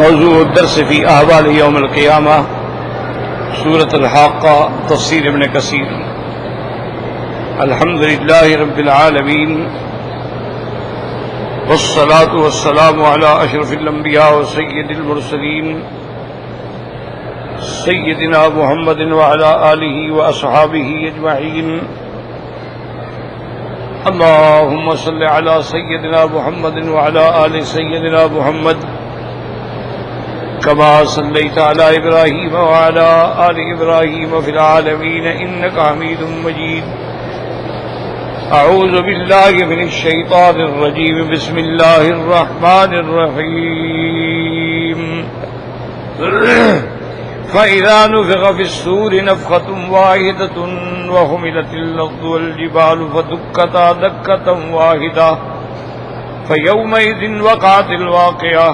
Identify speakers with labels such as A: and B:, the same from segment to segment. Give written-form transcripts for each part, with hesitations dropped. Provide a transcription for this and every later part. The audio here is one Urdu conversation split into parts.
A: موضوع الدرس في أحوال يوم القيامة سورة الحاقة تفسير ابن كثير. الحمد لله رب العالمين والصلاة والسلام على أشرف الأنبياء وسيد المرسلين سيدنا محمد وعلى آله وأصحابه أجمعين. اللهم صل على سيدنا محمد وعلى آل سيدنا محمد كما صليت على إبراهيم وعلى آل إبراهيم في العالمين إنك حميد مجيد. أعوذ بالله من الشيطان الرجيم. بسم الله الرحمن الرحيم. فإذا نفخ في الصور نفخة واحدة وحملت الأرض والجبال فدكتا دكة واحدة فيومئذ وقعت الواقعة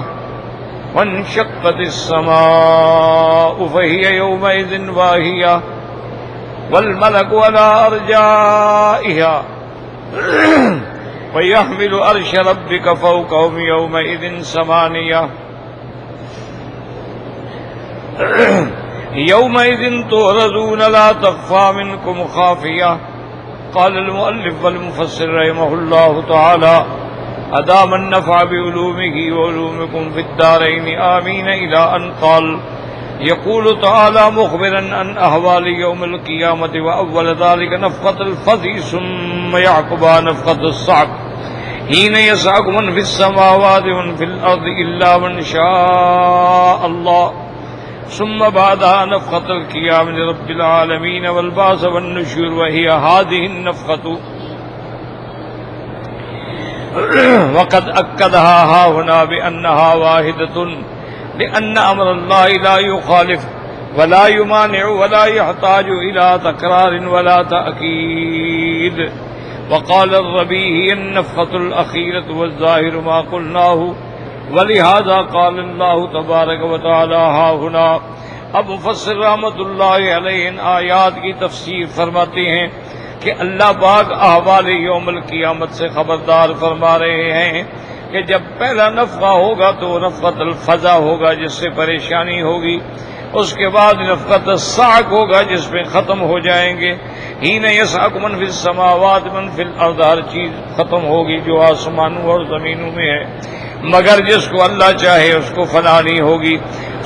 A: وانشقت السماء فهي يومئذ واهية والملك على أرجائها ويحمل عرش ربك فوقهم يومئذ ثمانية يومئذ تعرضون لا تخفى منكم خافية. قال المؤلف والمفسر رحمه الله تعالى أدام النفع بعلومه وعلومكم في الدارين آمين إلى أن قال يقول تعالى مخبرا عن أحوال يوم القيامة وأول ذلك نفخة الفزع ثم يعقبها نفخة الصعق حين يصعق من في السماوات ومن في الأرض إلا من شاء الله ثم بعدها نفخة القيام لرب العالمين والبعث والنشور وهي هذه النفخة. وقد أكدها هاهنا بأنها واحدة لأن أمر الله لا يخالف ولا يمانع ولا يحتاج إلى تكرار ولا تأكيد. وقال الربيع هي النفخة الأخيرة والظاهر ما قلناه ولهذا قال الله تبارک و تعالی ہاہنا. اب مفسر رحمۃ اللہ علیہ ان آیات کی تفسیر فرماتے ہیں کہ اللہ پاک احوال یوم القیامت سے خبردار فرما رہے ہیں کہ جب پہلا نفخہ ہوگا تو نفخۃ الفزع ہوگا جس سے پریشانی ہوگی، اس کے بعد نفخۃ الصعق ہوگا جس میں ختم ہو جائیں گے. حین یصعق من فی السماوات من فی الارض، ہر چیز ختم ہوگی جو آسمانوں اور زمینوں میں ہے، مگر جس کو اللہ چاہے اس کو فنا نہیں ہوگی.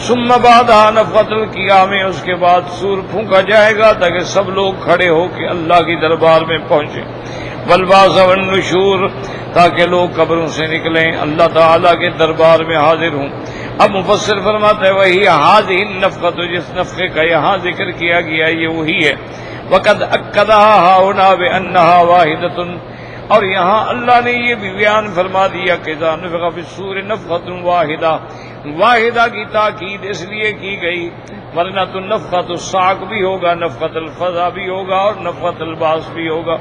A: ثم بعدها نفخۃ القیامہ، اس کے بعد سور پھونکا جائے گا تاکہ سب لوگ کھڑے ہو کے اللہ کی دربار میں پہنچیں. والبعث والنشور، تاکہ لوگ قبروں سے نکلیں اللہ تعالیٰ کے دربار میں حاضر ہوں. اب مفسر فرماتا ہے وہی هذه النفخۃ، جس نفخے کا یہاں ذکر کیا گیا یہ وہی ہے. وقد اکدها هاهنا بانها واحدۃ، اور یہاں اللہ نے یہ بھی بیان فرما دیا کہ اذا نفخ فی الصور نفخۃ واحدہ، واحدہ کی تاکید اس لیے کی گئی ورنہ تو نفخۃ الصعق بھی ہوگا، نفخۃ الفزع بھی ہوگا اور نفخۃ البعث بھی ہوگا.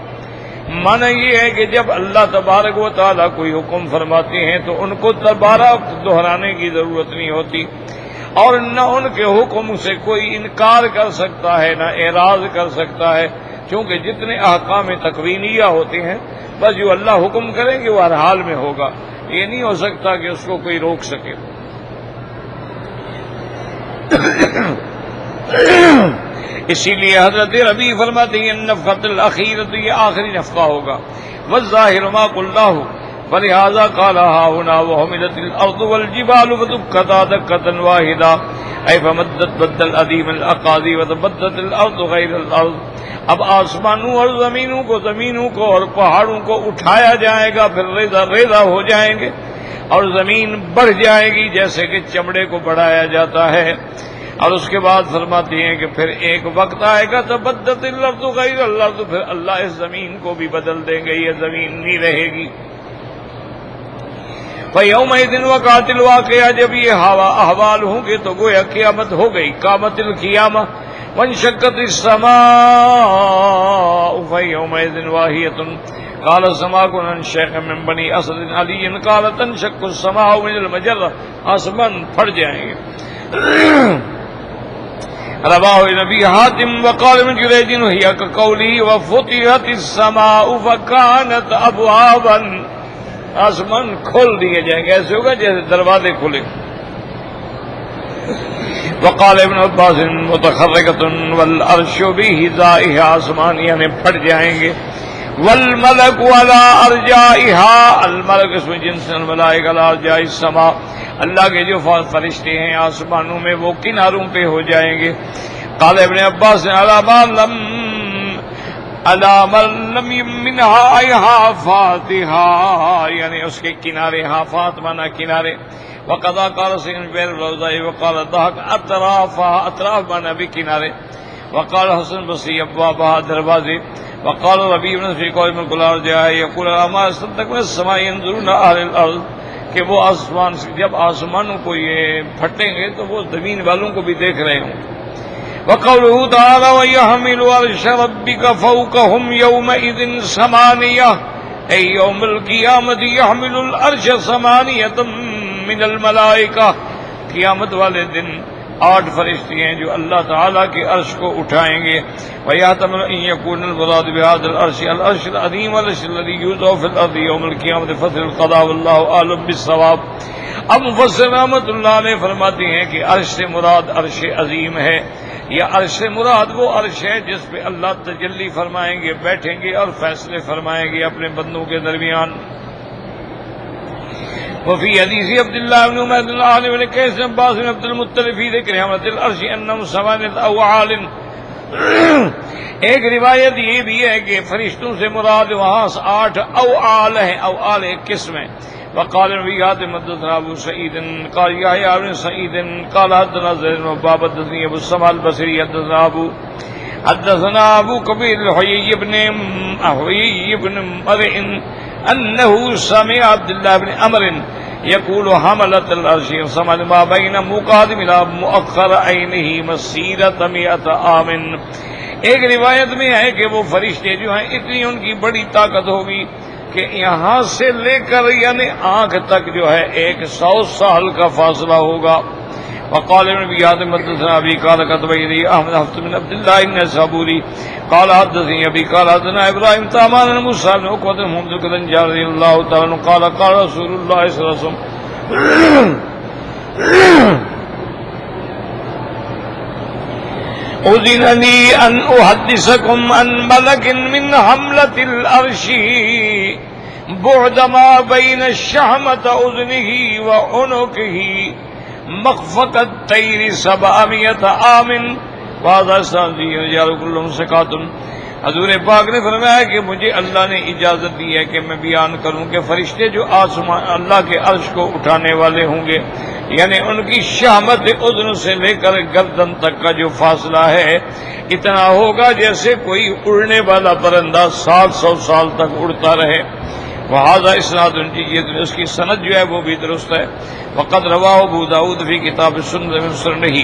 A: معنی یہ ہے کہ جب اللہ تبارک و تعالیٰ کوئی حکم فرماتے ہیں تو ان کو دوبارہ دہرانے کی ضرورت نہیں ہوتی، اور نہ ان کے حکم سے کوئی انکار کر سکتا ہے نہ اعراض کر سکتا ہے، کیونکہ جتنے احکام تکوینیہ ہوتے ہیں بس جو اللہ حکم کریں گے وہ ہر حال میں ہوگا، یہ نہیں ہو سکتا کہ اس کو کوئی روک سکے. اسی لیے حضرت ربیع فرماتے ہیں النفخۃ الاخیرۃ، یہ آخری نفخہ ہوگا. والظاہر ما قلناه ولہذا قال هاهنا وحملت الارض والجبال فدكتا دكة واحدة اي فمدت بدل العظیم الاقاضی وتبدت الارض غیر الارض. اب آسمانوں اور زمینوں کو اور پہاڑوں کو اٹھایا جائے گا، پھر ریزہ ریزہ ہو جائیں گے اور زمین بڑھ جائے گی جیسے کہ چمڑے کو بڑھایا جاتا ہے. اور اس کے بعد فرماتے ہیں کہ پھر ایک وقت آئے گا تبدت الارض غیر الارض، پھر اللہ اس زمین کو بھی بدل دیں گے، یہ زمین نہیں رہے گی. فَيَوْمَئِذٍ وَقَعَتِ الْوَاقِعَةُ، جب یہ احوال ہوں گے تو گویا قیامت ہو گئی، قامت القیامہ. وانشقت السماء فَيَوْمَئِذٍ وَاهِيَةٌ. قال سماك عن شیخ من بنی اسد علی قال تنشق السماء من المجرة، آسمان پھٹ جائیں گے. رواه نبی حاتم وقال من جریج هي كقوله وفتحت السماء فكانت ابوابا، آسمان کھول دیے جائیں گے، ایسے ہوگا جیسے دروازے کھلے. وقال ابن عباس متخرقۃ والعرش بحذائها، آسمان یعنی پھٹ جائیں گے، والملک علی ارجائها، الملک اس میں جنس الملائکہ علی ارجاء السماء، اللہ کے جو فرشتے ہیں آسمانوں میں وہ کناروں پہ ہو جائیں گے. قال ابن عباس علی من لم منها حافاتها، یعنی اس کے کنارے، حافات مانا کنارے. وقضا قال سین بیر الروضاء وقال ضحك اطرافها، اطراف مانا بھی کنارے. وقال حسن بصری ابوابها دروازے. وقال ربیع بن فی قول من کل ارجاء یقول اما صدق من السماء ينظرون اهل الارض، کہ وہ آسمان سے جب آسمانوں کو یہ پھٹیں گے تو وہ زمین والوں کو بھی دیکھ رہے ہوں. وقوله تعالى ويحمل عرش ربك فوقهم يومئذ ثمانية، أي يوم القيامة يحمل العرش ثمانية من الملائكة، قیامت والے دن 8 فرشتے ہیں جو اللہ تعالیٰ کے عرش کو اٹھائیں گے. ويحتمل أن يكون المراد بهذا العرش العرش العظيم والعرش الذي يوضع في الأرض يوم القيامة فصل القضاء والله أعلم بالصواب. اب مفسر رحمۃ اللہ علیہ فرماتے ہیں کہ عرش سے مراد عرش عظیم ہے، یا عرش سے مراد وہ عرش ہے جس پہ اللہ تجلی فرمائیں گے، بیٹھیں گے اور فیصلے فرمائیں گے اپنے بندوں کے درمیان. وفي حديث عبد الله بن عمر بن العاص بن قيس بن عباس بن عبد المطلب في ذكر حملة العرش أنهم ثمانية أوعال. ایک روایت یہ بھی ہے کہ فرشتوں سے مراد وہاں 8 اوعال ہیں، اوعال ایک قسم ہے. وقال النبي حدثنا ابو سعيد قال يحيى بن سعيد قال حدثنا زيد بن باب حدثني ابو السمع البصري حدثنا ابو كبير الحيي بن مرء انه سمع عبد الله بن عمرو يقول حملت العرش سمع ما بين مقادم الى مؤخر عينه مسيرة 100 عام. ایک روایت میں ہے کہ وہ فرشتے جو ہیں اتنی ان کی بڑی طاقت ہوگی کہ یہاں سے لے کر یعنی آنکھ تک جو ہے 100 سال کا فاصلہ ہوگا. وقال ابن ابي حاتم حدثنا ابي قال كتب الي احمد بن عبد الله النسابوري قال حدثني ابي قال حدثنا ابراهيم تامان موسى بن عقبة بن محمد بن جابر رضي الله تعالى عنه قال قال رسول الله صلى الله عليه وسلم أذن لي أن أحدثكم عن ملك من حملة العرش بعد ما بين الشحمة أذنه وعنقه مخفق الطير 700 عام. وهذا إسناد رجال كلهم ثقات. حضور پاک نے فرمایا کہ مجھے اللہ نے اجازت دی ہے کہ میں بیان کروں کہ فرشتے جو آسمان اللہ کے عرش کو اٹھانے والے ہوں گے، یعنی ان کی شہمت اذن سے لے کر گردن تک کا جو فاصلہ ہے اتنا ہوگا جیسے کوئی اڑنے والا پرندہ 700 سال تک اڑتا رہے. وہذا اسناد اس کی سند جو ہے وہ بھی درست ہے. وقد رواه ابو داود في كتاب السنن من سننه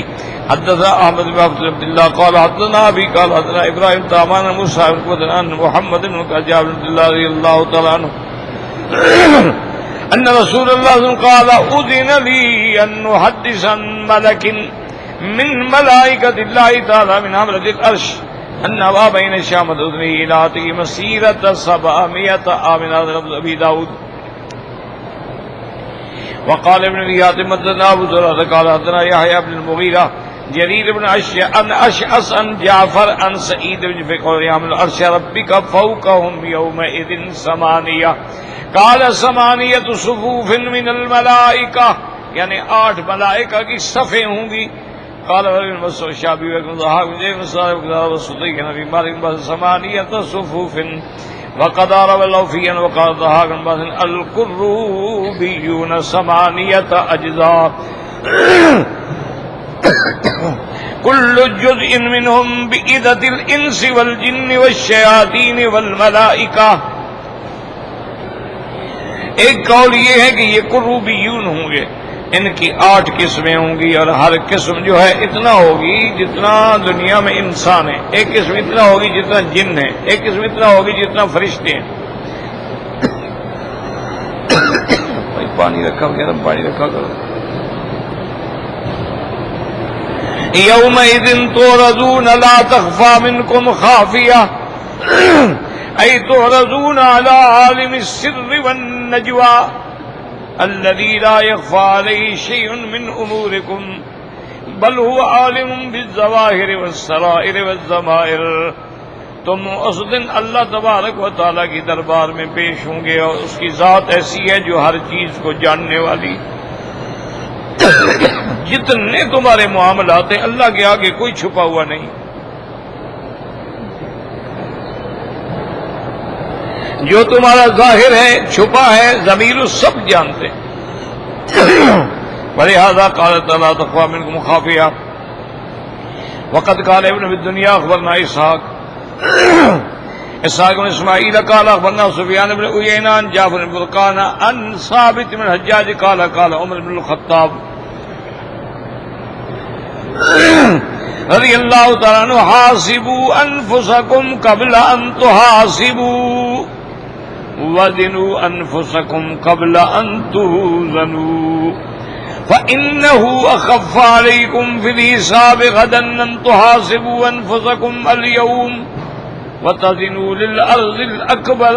A: حدثنا احمد بن عبد الله قال حدثنا ابي قال حدثنا ابراهيم تامان موسى بن محمد بن جابر بن الله رضي الله تعالى عنه ان رسول الله قال اذن لي ان احدث عن ملك من ملائكه الله تعالى من حملة العرش ان ما بين الشام واذنه الى عاتقه مسيرة 700 عام. ابي داود. وقال ابن ابي حاتم حدثنا ابو زرعه قال حدثنا يحيى بن المغيرة جرير بن اشعث عن جعفر عن سعيد بن فقال يحمل عرش ربك فوقهم يومئذ 8 قال 8 صفوف من الملائكة، یعنی 8 ملائکہ کی صفیں ہوں گی. قال ابن مسعود الشعبي وابن ضحاك بن مسعود وصديق نبي مالك بن 8 صفوف. وقد روى اللوفيا وقال ضحاك بن الكروبيون 8 أجزاء كل جزء منهم بإذة الإنس والجن والشياطين والملائكة. ایک قول یہ ہے کہ یہ کروبیون ہوں گے، ان کی 8 قسمیں ہوں گی اور ہر قسم جو ہے اتنا ہوگی جتنا دنیا میں انسان ہے، ایک قسم اتنا ہوگی جتنا جن ہے، ایک قسم اتنا ہوگی جتنا فرشتے ہیں. پانی رکھا گرم پانی رکھا کرو. یومئذ تعرضون لا تخفى منكم خافیہ أي تعرضون على عالم السر والنجوى الذي لا يخفى عليه شيء من أموركم بل هو عالم بالظواہر والسرائر والضمائر. تم اس دن اللہ تبارک و تعالیٰ کی دربار میں پیش ہوں گے، اور اس کی ذات ایسی ہے جو ہر چیز کو جاننے والی. جتنے تمہارے معاملات ہیں اللہ کے آگے کوئی چھپا ہوا نہیں. جو تمہارا ظاہر ہے چھپا ہے ضمیر سب جانتے ہیں. ولہذا قال تعالیٰ تخفى منكم خافیہ. وقد قال ابن الدنیا اخبرنا اسحاق بن اسماعیل قال اخبرنا سفیان بن عیینہ عن جعفر بن برقان عن ثابت بن حجاج قال قال عمر بن الخطاب رضی اللہ تعالیٰ عنہ حاسبوا انفسکم قبل ان تحاسبوا وزنوا انفسکم قبل ان توزنوا فإنه أخف عليكم في الحساب غدا أن تحاسبوا أنفسكم اليوم وتزنوا للأرض الأكبر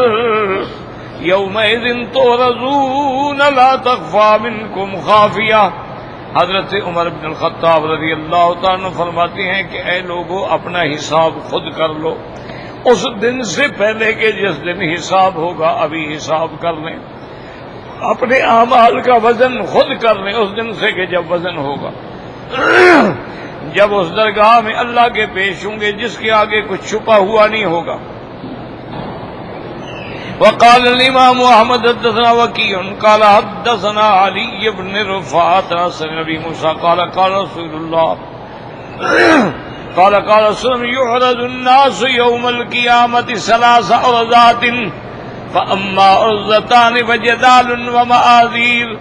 A: يومئذ تعرضون لا تخفى منكم خافية. حضرت عمر بن الخطاب رضی اللہ تعالیٰ عنہ فرماتے ہیں کہ اے لوگو اپنا حساب خود کر لو اس دن سے پہلے کہ جس دن حساب ہوگا ابھی حساب کر لیں. اپنے اعمال کا وزن خود کر لیں اس دن سے کہ جب وزن ہوگا، جب اس درگاہ میں اللہ کے پیش ہوں گے جس کے آگے کچھ چھپا ہوا نہیں ہوگا. وقال الامام احمد حدثنا وکیع قال حدثنا علی بن رفاعۃ عن ابی موسیٰ قال قال رسول اللہ قال قال رسول يعرض الناس يوم القيامة 3 عرضات فأما عرضتان فجدال ومآذير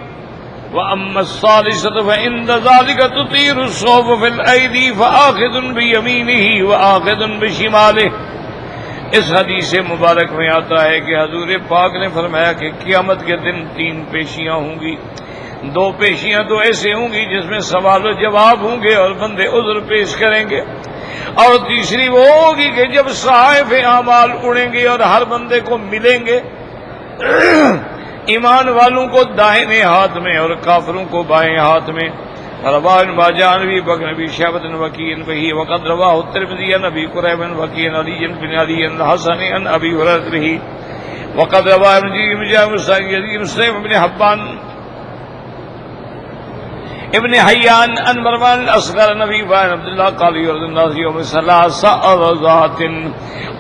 A: وأما الثالثة فعند ذلك تطير الصحف في الأيدي فآخذ بيمينه وآخذ بشماله. اس حدیث مبارک میں آتا ہے کہ حضور پاک نے فرمایا کہ قیامت کے دن 3 پیشیاں ہوں گی. 2 پیشیاں تو ایسے ہوں گی جس میں سوال و جواب ہوں گے اور بندے عذر پیش کریں گے، اور تیسری وہ ہوگی کہ جب صحائف اعمال اڑیں گے اور ہر بندے کو ملیں گے، ایمان والوں کو دائیں ہاتھ میں اور کافروں کو بائیں ہاتھ میں. رواه ماجه عن ابي بكر بن شيبة وكيع به وقد رواه الترمذي عن ابي قريب وكيع علي بن علي الحسن عن ابي هريرة به وقد رواه ابن مسلم بن حبان ابن حیان ان مروان الاصغر نبی بن عبد الله قال يرد الناس يوم 3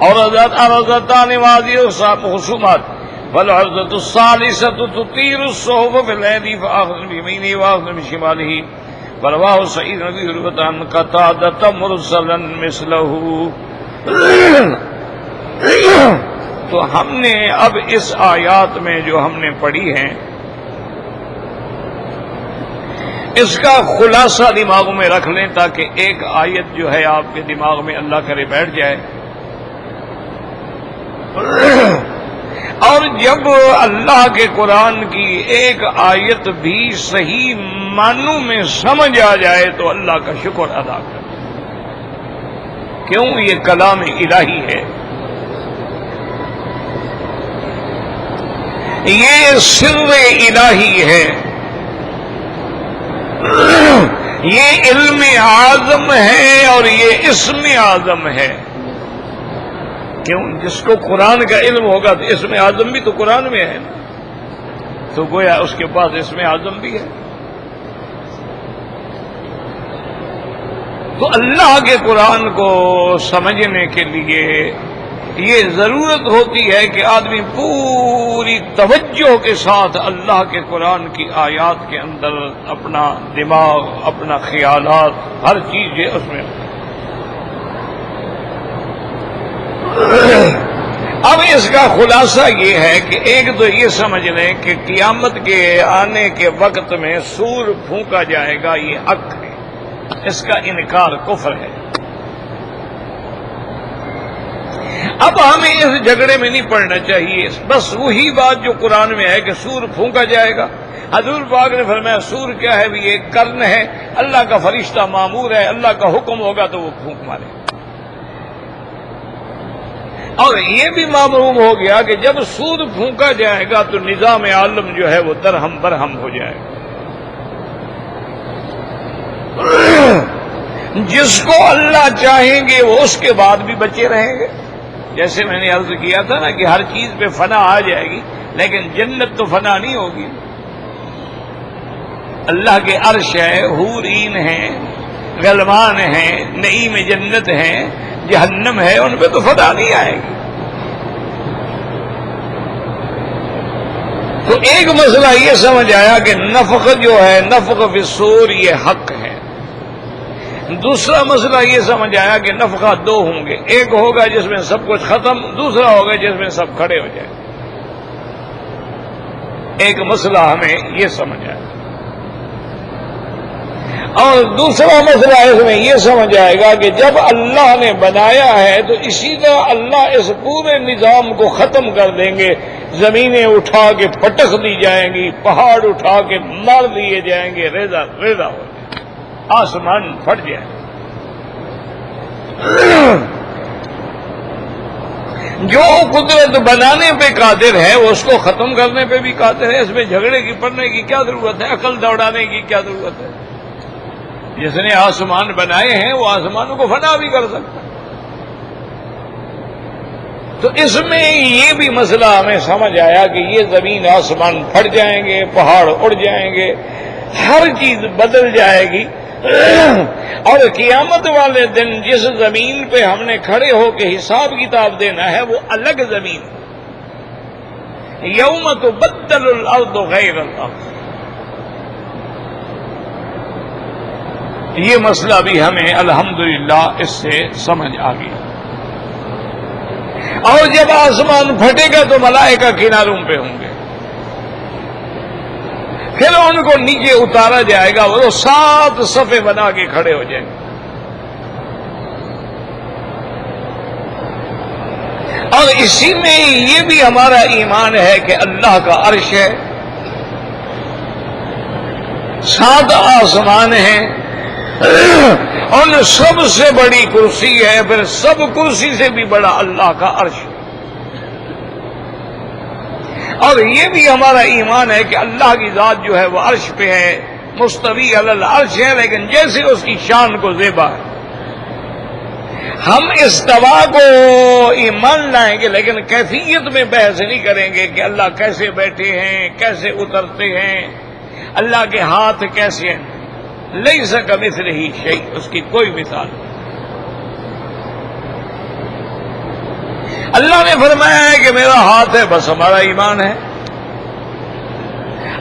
A: عرضات عرضتان وهذه خصومات والعرضة الثالثة تطير الصحف في الأيدي فآخذ بيمينه وآخذ بشماله. رواه سعيد بن ابي هريرة عن قتادة مرسلا مثله. تو ہم نے اب اس آیات میں جو ہم نے پڑھی ہیں اس کا خلاصہ دماغ میں رکھ لیں تاکہ ایک آیت جو ہے آپ کے دماغ میں اللہ کرے بیٹھ جائے. اور جب اللہ کے قرآن کی ایک آیت بھی صحیح معنوں میں سمجھ آ جائے تو اللہ کا شکر ادا کریں. کیوں؟ یہ کلام الہی ہے، یہ سر الہی ہے، یہ علم اعظم ہے اور یہ اسم اعظم ہے. کیوں؟ جس کو قرآن کا علم ہوگا تو اسم اعظم بھی تو قرآن میں ہے نا، تو گویا اس کے پاس اسم اعظم بھی ہے. تو اللہ کے قرآن کو سمجھنے کے لیے یہ ضرورت ہوتی ہے کہ آدمی پوری توجہ کے ساتھ اللہ کے قرآن کی آیات کے اندر اپنا دماغ، اپنا خیالات، ہر چیز اس میں. اب اس کا خلاصہ یہ ہے کہ ایک تو یہ سمجھ لیں کہ قیامت کے آنے کے وقت میں سور پھونکا جائے گا، یہ حق ہے، اس کا انکار کفر ہے. اب ہمیں اس جھگڑے میں نہیں پڑنا چاہیے، بس وہی بات جو قرآن میں ہے کہ سور پھونکا جائے گا. حضور پاک نے فرمایا سور کیا ہے؟ بھی ایک کرن ہے، اللہ کا فرشتہ مامور ہے، اللہ کا حکم ہوگا تو وہ پھونک مارے. اور یہ بھی معلوم ہو گیا کہ جب سور پھونکا جائے گا تو نظام عالم جو ہے وہ درہم برہم ہو جائے گا. جس کو اللہ چاہیں گے وہ اس کے بعد بھی بچے رہیں گے. جیسے میں نے عرض کیا تھا نا کہ ہر چیز پہ فنا آ جائے گی، لیکن جنت تو فنا نہیں ہوگی. اللہ کے عرش ہے، حور عین ہیں، غلمان ہیں، نعیم جنت ہیں، جہنم ہے، ان پہ تو فنا نہیں آئے گی. تو ایک مسئلہ یہ سمجھ آیا کہ نفخ جو ہے، نفخ فی الصور، یہ حق ہے. دوسرا مسئلہ یہ سمجھ آیا کہ نفخہ دو ہوں گے، ایک ہوگا جس میں سب کچھ ختم، دوسرا ہوگا جس میں سب کھڑے ہو جائیں. ایک مسئلہ ہمیں یہ سمجھ آیا، اور دوسرا مسئلہ اس میں یہ سمجھ آئے گا کہ جب اللہ نے بنایا ہے تو اسی طرح اللہ اس پورے نظام کو ختم کر دیں گے. زمینیں اٹھا کے پٹخ دی جائیں گی، پہاڑ اٹھا کے مار دیے جائیں گے، ریزہ ریزہ ہو جائے، آسمان پھٹ جائے. جو قدرت بنانے پہ قادر ہے وہ اس کو ختم کرنے پہ بھی قادر ہے. اس میں جھگڑے کی پڑنے کی کیا ضرورت ہے؟ عقل دوڑانے کی کیا ضرورت ہے؟ جس نے آسمان بنائے ہیں وہ آسمانوں کو فنا بھی کر سکتا ہے. تو اس میں یہ بھی مسئلہ ہمیں سمجھ آیا کہ یہ زمین آسمان پھٹ جائیں گے، پہاڑ اڑ جائیں گے، ہر چیز بدل جائے گی. اور قیامت والے دن جس زمین پہ ہم نے کھڑے ہو کے حساب کتاب دینا ہے وہ الگ زمین. یوم تبدل الارض غیر الارض. یہ مسئلہ بھی ہمیں الحمدللہ اس سے سمجھ آ گیا. اور جب آسمان پھٹے گا تو ملائکہ کناروں پہ ہوں گے، پھر ان کو نیچے اتارا جائے گا، وہ 7 صفیں بنا کے کھڑے ہو جائیں گے. اور اسی میں یہ بھی ہمارا ایمان ہے کہ اللہ کا عرش ہے، 7 آسمان ہیں، ان سب سے بڑی کرسی ہے، پھر سب کرسی سے بھی بڑا اللہ کا عرش. اور یہ بھی ہمارا ایمان ہے کہ اللہ کی ذات جو ہے وہ عرش پہ ہے، مستوی علی العرش ہے، لیکن جیسے اس کی شان کو زیبا ہے. ہم استوا کو ایمان لائیں گے لیکن کیفیت میں بحث نہیں کریں گے کہ اللہ کیسے بیٹھے ہیں، کیسے اترتے ہیں، اللہ کے ہاتھ کیسے ہیں. لیس کمثلہ شیء، اس کی کوئی مثال نہیں. اللہ نے فرمایا ہے کہ میرا ہاتھ ہے، بس ہمارا ایمان ہے.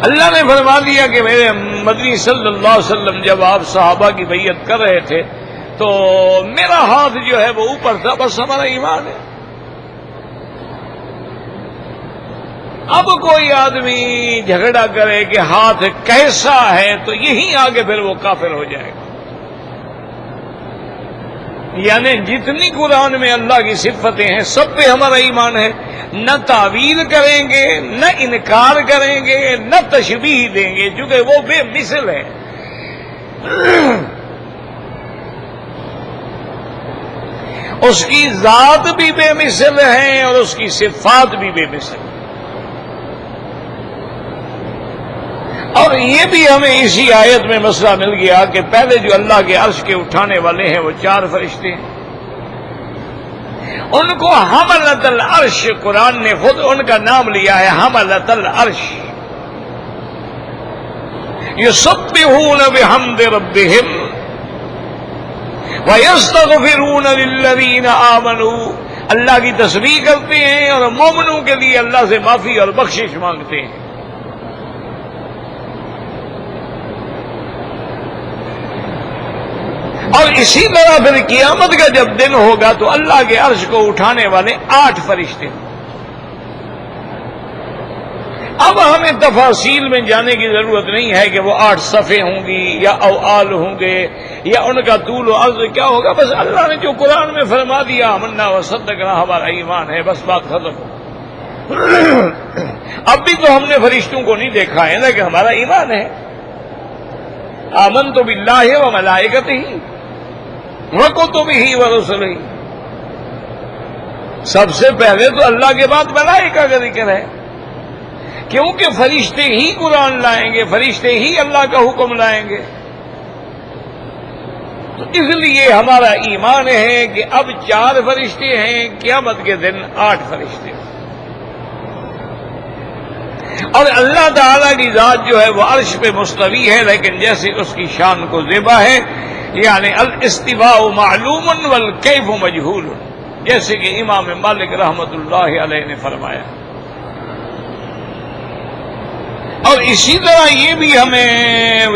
A: اللہ نے فرما دیا کہ میرے مدنی صلی اللہ علیہ وسلم جب آپ صحابہ کی بیعت کر رہے تھے تو میرا ہاتھ جو ہے وہ اوپر تھا، بس ہمارا ایمان ہے. اب کوئی آدمی جھگڑا کرے کہ ہاتھ کیسا ہے تو یہی آگے پھر وہ کافر ہو جائے گا. یعنی جتنی قرآن میں اللہ کی صفتیں ہیں سب پہ ہمارا ایمان ہے. نہ تعویل کریں گے، نہ انکار کریں گے، نہ تشبیہ دیں گے، چونکہ وہ بے مثل ہے. اس کی ذات بھی بے مثل ہے اور اس کی صفات بھی بے مثل ہے. اور یہ بھی ہمیں اسی آیت میں مسئلہ مل گیا کہ پہلے جو اللہ کے عرش کے اٹھانے والے ہیں وہ 4 فرشتے ہیں. ان کو حملۃ العرش، قرآن نے خود ان کا نام لیا ہے حملۃ العرش. یسبحون بحمد ربہم ویستغفرون للذین آمنوا. اللہ کی تسبیح کرتے ہیں اور مومنوں کے لیے اللہ سے معافی اور بخشش مانگتے ہیں. اور اسی طرح پھر قیامت کا جب دن ہوگا تو اللہ کے عرش کو اٹھانے والے 8 فرشتے. اب ہمیں تفاصیل میں جانے کی ضرورت نہیں ہے کہ وہ 8 صفیں ہوں گی یا اوال ہوں گے یا ان کا طول و عرض کیا ہوگا. بس اللہ نے جو قرآن میں فرما دیا آمنا وصدقنا، ہمارا ایمان ہے، بس بات ختم. اب بھی تو ہم نے فرشتوں کو نہیں دیکھا ہے نا کہ ہمارا ایمان ہے. آمنت باللہ و ملائکتہ وکتبہ ورسلہ. سب سے پہلے تو اللہ کے بعد ملائکہ کا ذکر ہے، کیونکہ فرشتے ہی قرآن لائیں گے، فرشتے ہی اللہ کا حکم لائیں گے. تو اس لیے ہمارا ایمان ہے کہ اب 4 فرشتے ہیں، قیامت کے دن 8 فرشتے، اور اللہ تعالیٰ کی ذات جو ہے وہ عرش پہ مستوی ہے، لیکن جیسے اس کی شان کو زیبا ہے، یعنی الاستواء معلوم والکیف مجہول، جیسے کہ امام مالک رحمت اللہ علیہ نے فرمایا۔ اور اسی طرح یہ بھی ہمیں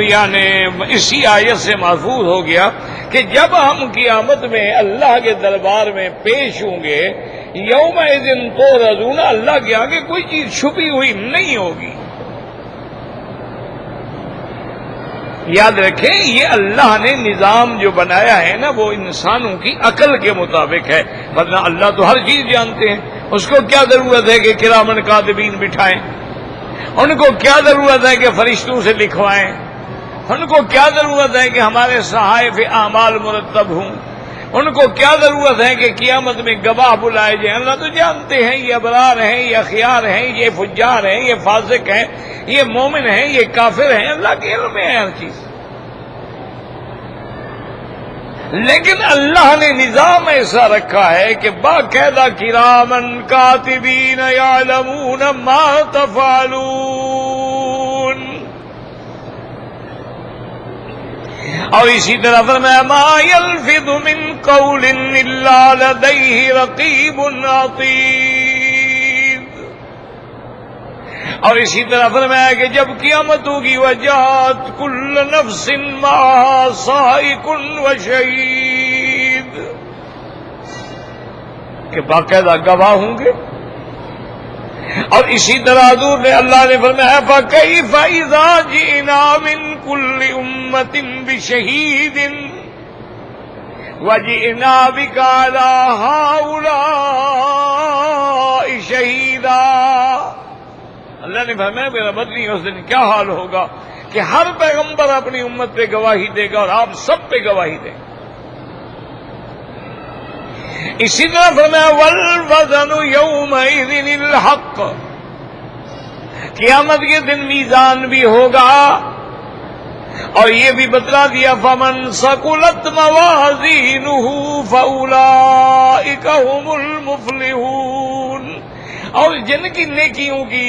A: یعنی اسی آیت سے محفوظ ہو گیا کہ جب ہم قیامت میں اللہ کے دربار میں پیش ہوں گے، یومئذ تعرضون، اللہ کے آگے کوئی چیز چھپی ہوئی نہیں ہوگی۔ یاد رکھیں یہ اللہ نے نظام جو بنایا ہے نا وہ انسانوں کی عقل کے مطابق ہے، ورنہ اللہ تو ہر چیز جانتے ہیں، اس کو کیا ضرورت ہے کہ کرامن کاتبین بٹھائیں، ان کو کیا ضرورت ہے کہ فرشتوں سے لکھوائیں، ان کو کیا ضرورت ہے کہ ہمارے صحائف اعمال مرتب ہوں، ان کو کیا ضرورت ہے کہ قیامت میں گواہ بلائے جائیں۔ اللہ تو جانتے ہیں یہ ابرار ہیں، یہ اخیار ہیں، یہ فجار ہیں، یہ فاسق ہیں، یہ مومن ہیں، یہ کافر ہیں، اللہ کے علم میں ہے ہر چیز۔ لیکن اللہ نے نظام ایسا رکھا ہے کہ باقاعدہ کرامن کاتبین یعلمون ما تفعلون، اور اسی طرح فرمایا ما یلفظ من قول الا لدیہ رقیب عتید، اور اسی طرح فرمایا کہ جب قیامت ہوگی وجاءت کل نفس معها سائق وشہید، کہ باقاعدہ گواہ ہوں گے۔ اور اسی طرح حضور نے اللہ نے فرمایا فَكَيْفَ إِذَا جِئْنَا مِن كُلِّ أُمَّةٍ بِشَهِيدٍ وَجِئْنَا بِكَ عَلَى هَؤُلَاءِ شَهِيدًا، اللہ نے فرمایا میرا بدنی اس دن کیا حال ہوگا کہ ہر پیغمبر اپنی امت پہ گواہی دے گا اور آپ سب پہ گواہی دیں۔ اسی طرح فرمایا والوزن یومئذ الحق، قیامت کے دن میزان بھی ہوگا، اور یہ بھی بتلا دیا فمن ثقلت موازینہ فاولئک هم المفلحون، اور جن کی نیکیوں کی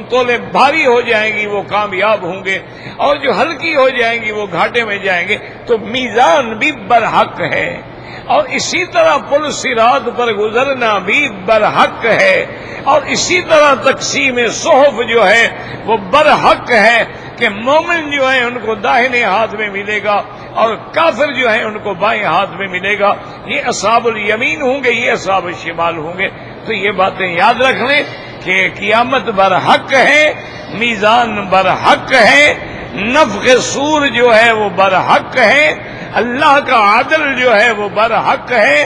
A: تولے بھاری ہو جائیں گی وہ کامیاب ہوں گے، اور جو ہلکی ہو جائیں گی وہ گھاٹے میں جائیں گے۔ تو میزان بھی برحق ہے، اور اسی طرح پل صراط پر گزرنا بھی برحق ہے، اور اسی طرح تقسیم صحف جو ہے وہ برحق ہے کہ مومن جو ہے ان کو داہنے ہاتھ میں ملے گا اور کافر جو ہے ان کو بائیں ہاتھ میں ملے گا، یہ اصحاب الیمین ہوں گے، یہ اصحاب الشمال ہوں گے۔ تو یہ باتیں یاد رکھ لیں کہ قیامت برحق ہے، میزان برحق ہے، نفخ صور جو ہے وہ برحق ہے، اللہ کا عدل جو ہے وہ برحق ہے،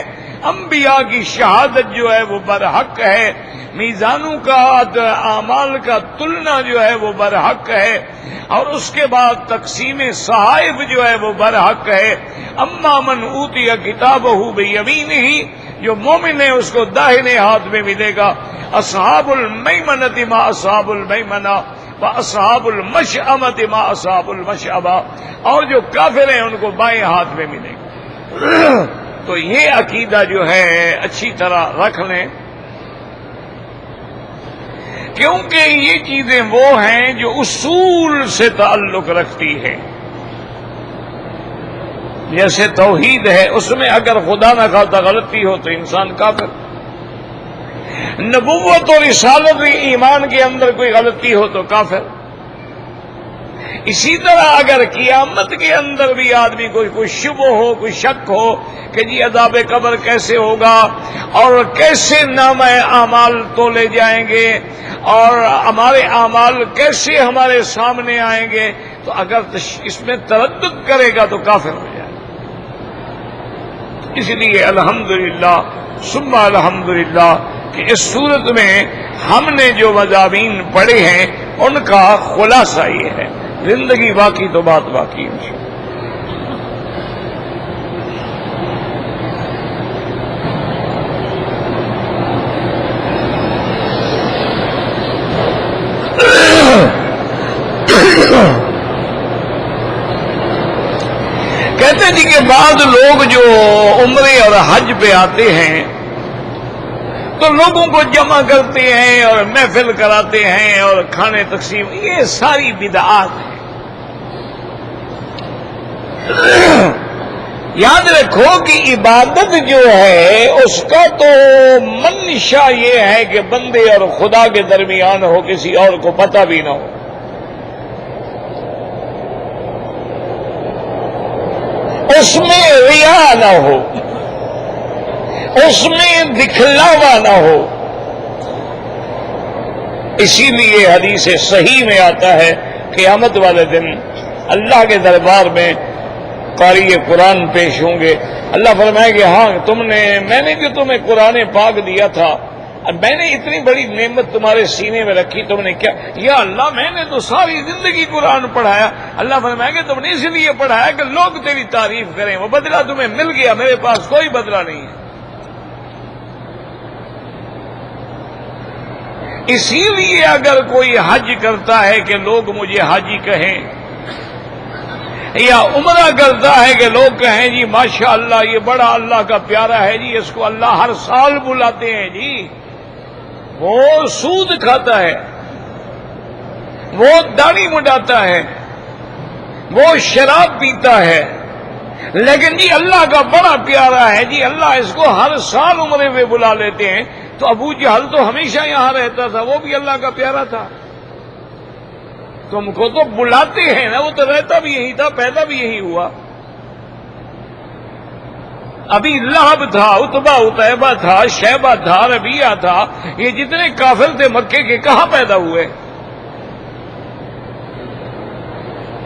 A: انبیاء کی شہادت جو ہے وہ برحق ہے، میزانوں کا اعمال کا تلنا جو ہے وہ برحق ہے، اور اس کے بعد تقسیم صحائف جو ہے وہ برحق ہے۔ اما من اوتی کتابہ بیمینہ، جو مومن ہے اس کو داہنے ہاتھ میں ملے گا، اصحاب المیمنۃ ما اصحاب المیمنہ واصحاب المشأمۃ ما اصحاب المشأمہ، اور جو کافر ہیں ان کو بائیں ہاتھ میں ملے گا۔ تو یہ عقیدہ جو ہے اچھی طرح رکھ لیں، کیونکہ یہ چیزیں وہ ہیں جو اصول سے تعلق رکھتی ہیں۔ جیسے توحید ہے، اس میں اگر خدا نہ خواستہ غلطی ہو تو انسان کافر، نبوت اور رسالت ایمان کے اندر کوئی غلطی ہو تو کافر۔ اسی طرح اگر قیامت کے اندر بھی آدمی کوئی شبہ ہو، کوئی شک ہو کہ جی عذاب قبر کیسے ہوگا اور کیسے نامہ اعمال تولے جائیں گے اور ہمارے اعمال کیسے ہمارے سامنے آئیں گے، تو اگر اس میں تردد کرے گا تو کافر ہو جائے گا۔ اس لیے الحمدللہ ثم الحمدللہ کہ اس صورت میں ہم نے جو مضامین پڑھے ہیں ان کا خلاصہ یہ ہے، زندگی باقی تو بات باقی ہے۔ کہتے جی کہ بعد لوگ جو عمرے اور حج پہ آتے ہیں تو لوگوں کو جمع کرتے ہیں اور محفل کراتے ہیں اور کھانے تقسیم، یہ ساری بدعات ہیں۔ یاد رکھو کہ عبادت جو ہے اس کا تو منشا یہ ہے کہ بندے اور خدا کے درمیان ہو، کسی اور کو پتہ بھی نہ ہو۔ اس میں ریا نہ ہو، اس میں دکھلاوا نہ ہو۔ اسی لیے حدیث صحیح میں آتا ہے قیامت والے دن اللہ کے دربار میں قاری قرآن پیش ہوں گے۔ اللہ فرمائے گا ہاں میں نے جو تمہیں قرآن پاک دیا تھا، میں نے اتنی بڑی نعمت تمہارے سینے میں رکھی، تم نے کیا؟ یا اللہ میں نے تو ساری زندگی قرآن پڑھایا۔ اللہ فرمائے گا تم نے اس لیے پڑھایا کہ لوگ تیری تعریف کریں، وہ بدلہ تمہیں مل گیا، میرے پاس کوئی بدلہ نہیں ہے۔ اسی لیے اگر کوئی حج کرتا ہے کہ لوگ مجھے حاجی کہیں، یا عمرہ کرتا ہے کہ لوگ کہیں جی ماشاءاللہ یہ بڑا اللہ کا پیارا ہے جی، اس کو اللہ ہر سال بلاتے ہیں جی، وہ سود کھاتا ہے، وہ داڑھی مڈاتا ہے، وہ شراب پیتا ہے، لیکن جی اللہ کا بڑا پیارا ہے جی، اللہ اس کو ہر سال عمرے میں بلا لیتے ہیں۔ تو ابو جہل تو ہمیشہ یہاں رہتا تھا، وہ بھی اللہ کا پیارا تھا، تم کو تو بلاتے ہیں نا، وہ تو رہتا بھی یہی تھا، پیدا بھی یہی ہوا۔ ابھی لہب تھا، عتبہ عتیبہ تھا، شیبہ تھا، ربیعہ تھا، یہ جتنے کافر تھے مکے کے کہاں پیدا ہوئے؟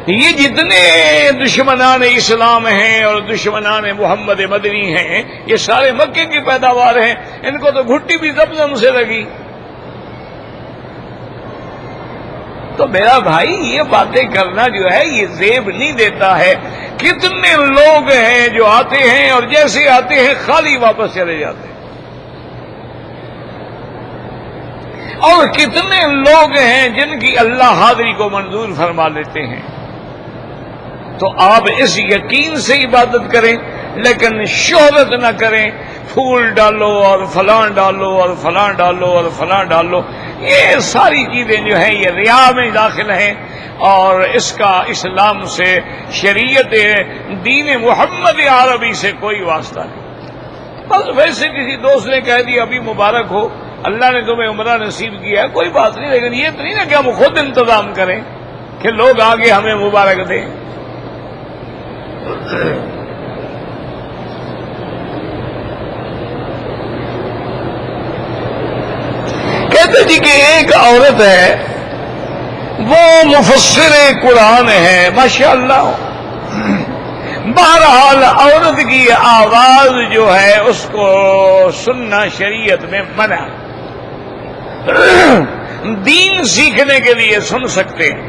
A: یہ جتنے دشمنان اسلام ہیں اور دشمنان محمد مدنی ہیں، یہ سارے مکے کی پیداوار ہیں، ان کو تو گھٹی بھی زمزم سے لگی۔ تو میرا بھائی یہ باتیں کرنا جو ہے یہ زیب نہیں دیتا ہے۔ کتنے لوگ ہیں جو آتے ہیں اور جیسے آتے ہیں خالی واپس چلے جاتے ہیں، اور کتنے لوگ ہیں جن کی اللہ حاضری کو منظور فرما لیتے ہیں۔ تو آپ اس یقین سے عبادت کریں، لیکن شہرت نہ کریں، پھول ڈالو اور فلاں ڈالو اور فلاں ڈالو اور فلاں ڈالو، یہ ساری چیزیں جو ہیں یہ ریا میں داخل ہیں، اور اس کا اسلام سے، شریعت دین محمد عربی سے کوئی واسطہ نہیں۔ بس ویسے کسی دوست نے کہہ دیا ابھی مبارک ہو، اللہ نے تمہیں عمرہ نصیب کیا ہے، کوئی بات نہیں، لیکن یہ تو نہیں نا کہ ہم خود انتظام کریں کہ لوگ آگے ہمیں مبارک دیں۔ کہتے جی کہ ایک عورت ہے، وہ مفسر قرآن ہے ماشاءاللہ، بہرحال عورت کی آواز جو ہے اس کو سننا شریعت میں منع، دین سیکھنے کے لیے سن سکتے ہیں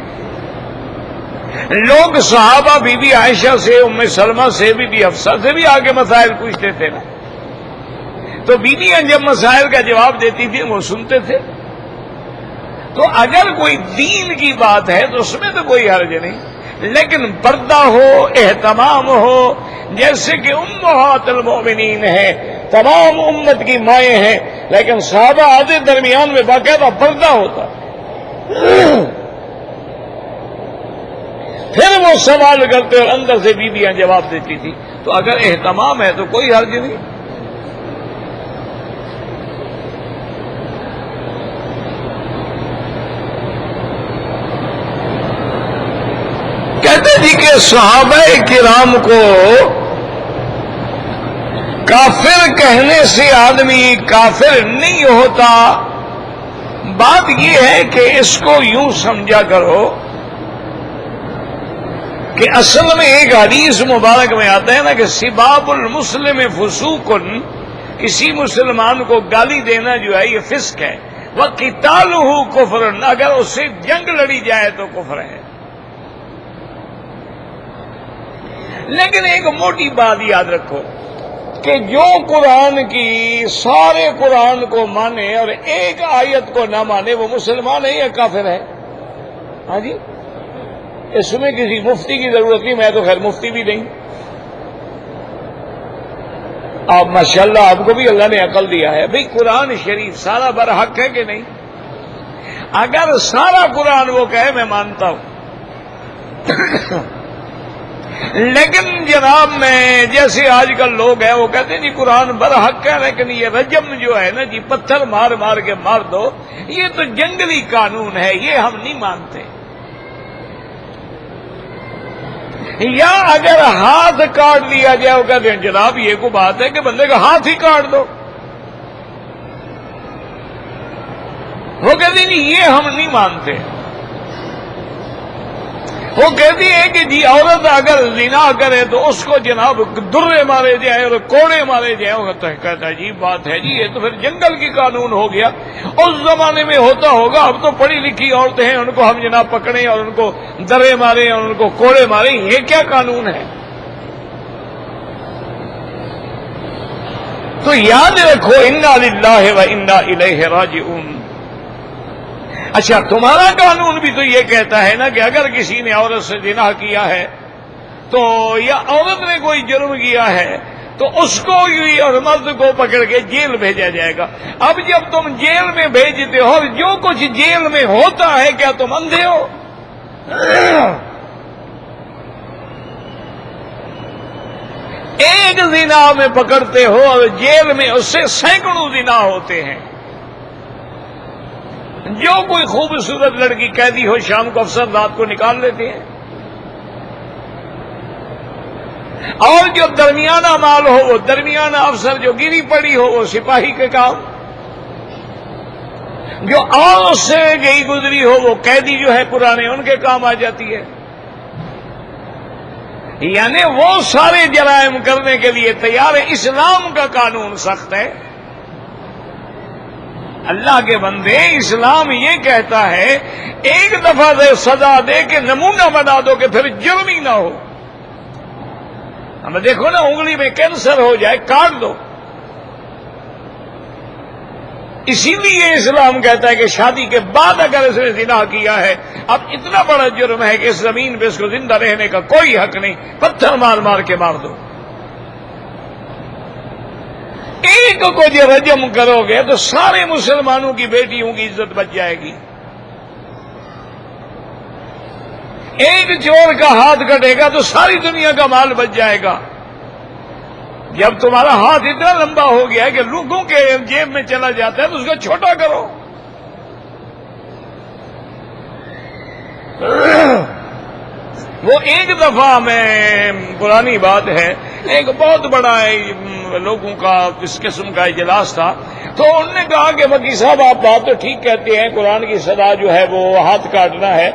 A: لوگ۔ صحابہ بی بی عائشہ سے، ام سلمہ سے، بی بی حفصہ سے بھی آگے مسائل پوچھتے تھے نا، تو بیویاں جب مسائل کا جواب دیتی تھی وہ سنتے تھے۔ تو اگر کوئی دین کی بات ہے تو اس میں تو کوئی حرج نہیں، لیکن پردہ ہو، اہتمام ہو، جیسے کہ امہات المؤمنین ہیں، تمام امت کی مائیں ہیں، لیکن صحابہ آدھے درمیان میں باقاعدہ پردہ ہوتا، پھر وہ سوال کرتے اور اندر سے بیویاں جواب دیتی تھی۔ تو اگر اہتمام ہے تو کوئی حرج نہیں۔ کہتے جی کہ صحابہ کرام کو کافر کہنے سے آدمی کافر نہیں ہوتا، بات یہ ہے کہ اس کو یوں سمجھا کرو کہ اصل میں ایک حدیث مبارک میں آتا ہے نا کہ سباب المسلم فسوق، کسی مسلمان کو گالی دینا جو ہے یہ فسق ہے، وقتالہ کفر، اگر اس سے جنگ لڑی جائے تو کفر ہے۔ لیکن ایک موٹی بات یاد رکھو کہ جو قرآن کی سارے قرآن کو مانے اور ایک آیت کو نہ مانے وہ مسلمان ہے یا کافر ہے؟ ہاں جی، اس میں کسی مفتی کی ضرورت نہیں، میں تو خیر مفتی بھی نہیں، آپ ماشاءاللہ آپ کو بھی اللہ نے عقل دیا ہے بھئی، قرآن شریف سارا برحق ہے کہ نہیں؟ اگر سارا قرآن وہ کہے میں مانتا ہوں، لیکن جناب میں جیسے آج کل لوگ ہیں وہ کہتے ہیں جی قرآن برحق ہے، لیکن یہ رجم جو ہے نا جی، پتھر مار مار کے مار دو، یہ تو جنگلی قانون ہے، یہ ہم نہیں مانتے۔ یا اگر ہاتھ کاٹ دیا جائے وہ کہتے ہیں جناب یہ کو بات ہے کہ بندے کا ہاتھ ہی کاٹ دو، وہ کہتے ہیں جی یہ ہم نہیں مانتے۔ وہ کہتی ہے کہ جی عورت اگر زنا کرے تو اس کو جناب درے مارے جائیں اور کوڑے مارے جائیں، وہ کہتا ہے عجیب بات ہے جی، یہ تو پھر جنگل کی قانون ہو گیا، اس زمانے میں ہوتا ہوگا، اب تو پڑھی لکھی عورتیں ہیں، ان کو ہم جناب پکڑیں اور ان کو درے ماریں اور ان کو کوڑے ماریں، یہ کیا قانون ہے؟ تو یاد رکھو انا للہ و انا الیہ راجعون۔ اچھا تمہارا قانون بھی تو یہ کہتا ہے نا کہ اگر کسی نے عورت سے زنا کیا ہے تو، یا عورت نے کوئی جرم کیا ہے تو اس کو اور مرد کو پکڑ کے جیل بھیجا جائے گا۔ اب جب تم جیل میں بھیجتے ہو، جو کچھ جیل میں ہوتا ہے کیا تم اندھے ہو؟ ایک زنا میں پکڑتے ہو اور جیل میں اس سے سینکڑوں زنا ہوتے ہیں۔ جو کوئی خوبصورت لڑکی قیدی ہو شام کو افسر رات کو نکال لیتے ہیں، اور جو درمیانہ مال ہو وہ درمیانہ افسر، جو گری پڑی ہو وہ سپاہی کے کام، جو اور سے گئی گزری ہو وہ قیدی جو ہے پرانے ان کے کام آ جاتی ہے۔ یعنی وہ سارے جرائم کرنے کے لیے تیار ہے۔ اسلام کا قانون سخت ہے۔ اللہ کے بندے، اسلام یہ کہتا ہے ایک دفعہ دے سزا دے کے نمونہ بنا دو کہ پھر جرم ہی نہ ہو۔ ہمیں دیکھو نا، انگلی میں کینسر ہو جائے کاٹ دو۔ اسی لیے اسلام کہتا ہے کہ شادی کے بعد اگر اس نے زنا کیا ہے، اب اتنا بڑا جرم ہے کہ اس زمین پہ اس کو زندہ رہنے کا کوئی حق نہیں، پتھر مار مار کے مار دو۔ ایک کو جو رجم کرو گے تو سارے مسلمانوں کی بیٹیوں کی عزت بچ جائے گی۔ ایک چور کا ہاتھ کٹے گا تو ساری دنیا کا مال بچ جائے گا۔ جب تمہارا ہاتھ اتنا لمبا ہو گیا ہے کہ لوگوں کے جیب میں چلا جاتا ہے تو اس کو چھوٹا کرو۔ وہ ایک دفعہ میں پرانی بات ہے، ایک بہت بڑا لوگوں کا اس قسم کا اجلاس تھا، تو انہوں نے کہا کہ وکیل صاحب آپ بات تو ٹھیک کہتے ہیں، قرآن کی سزا جو ہے وہ ہاتھ کاٹنا ہے،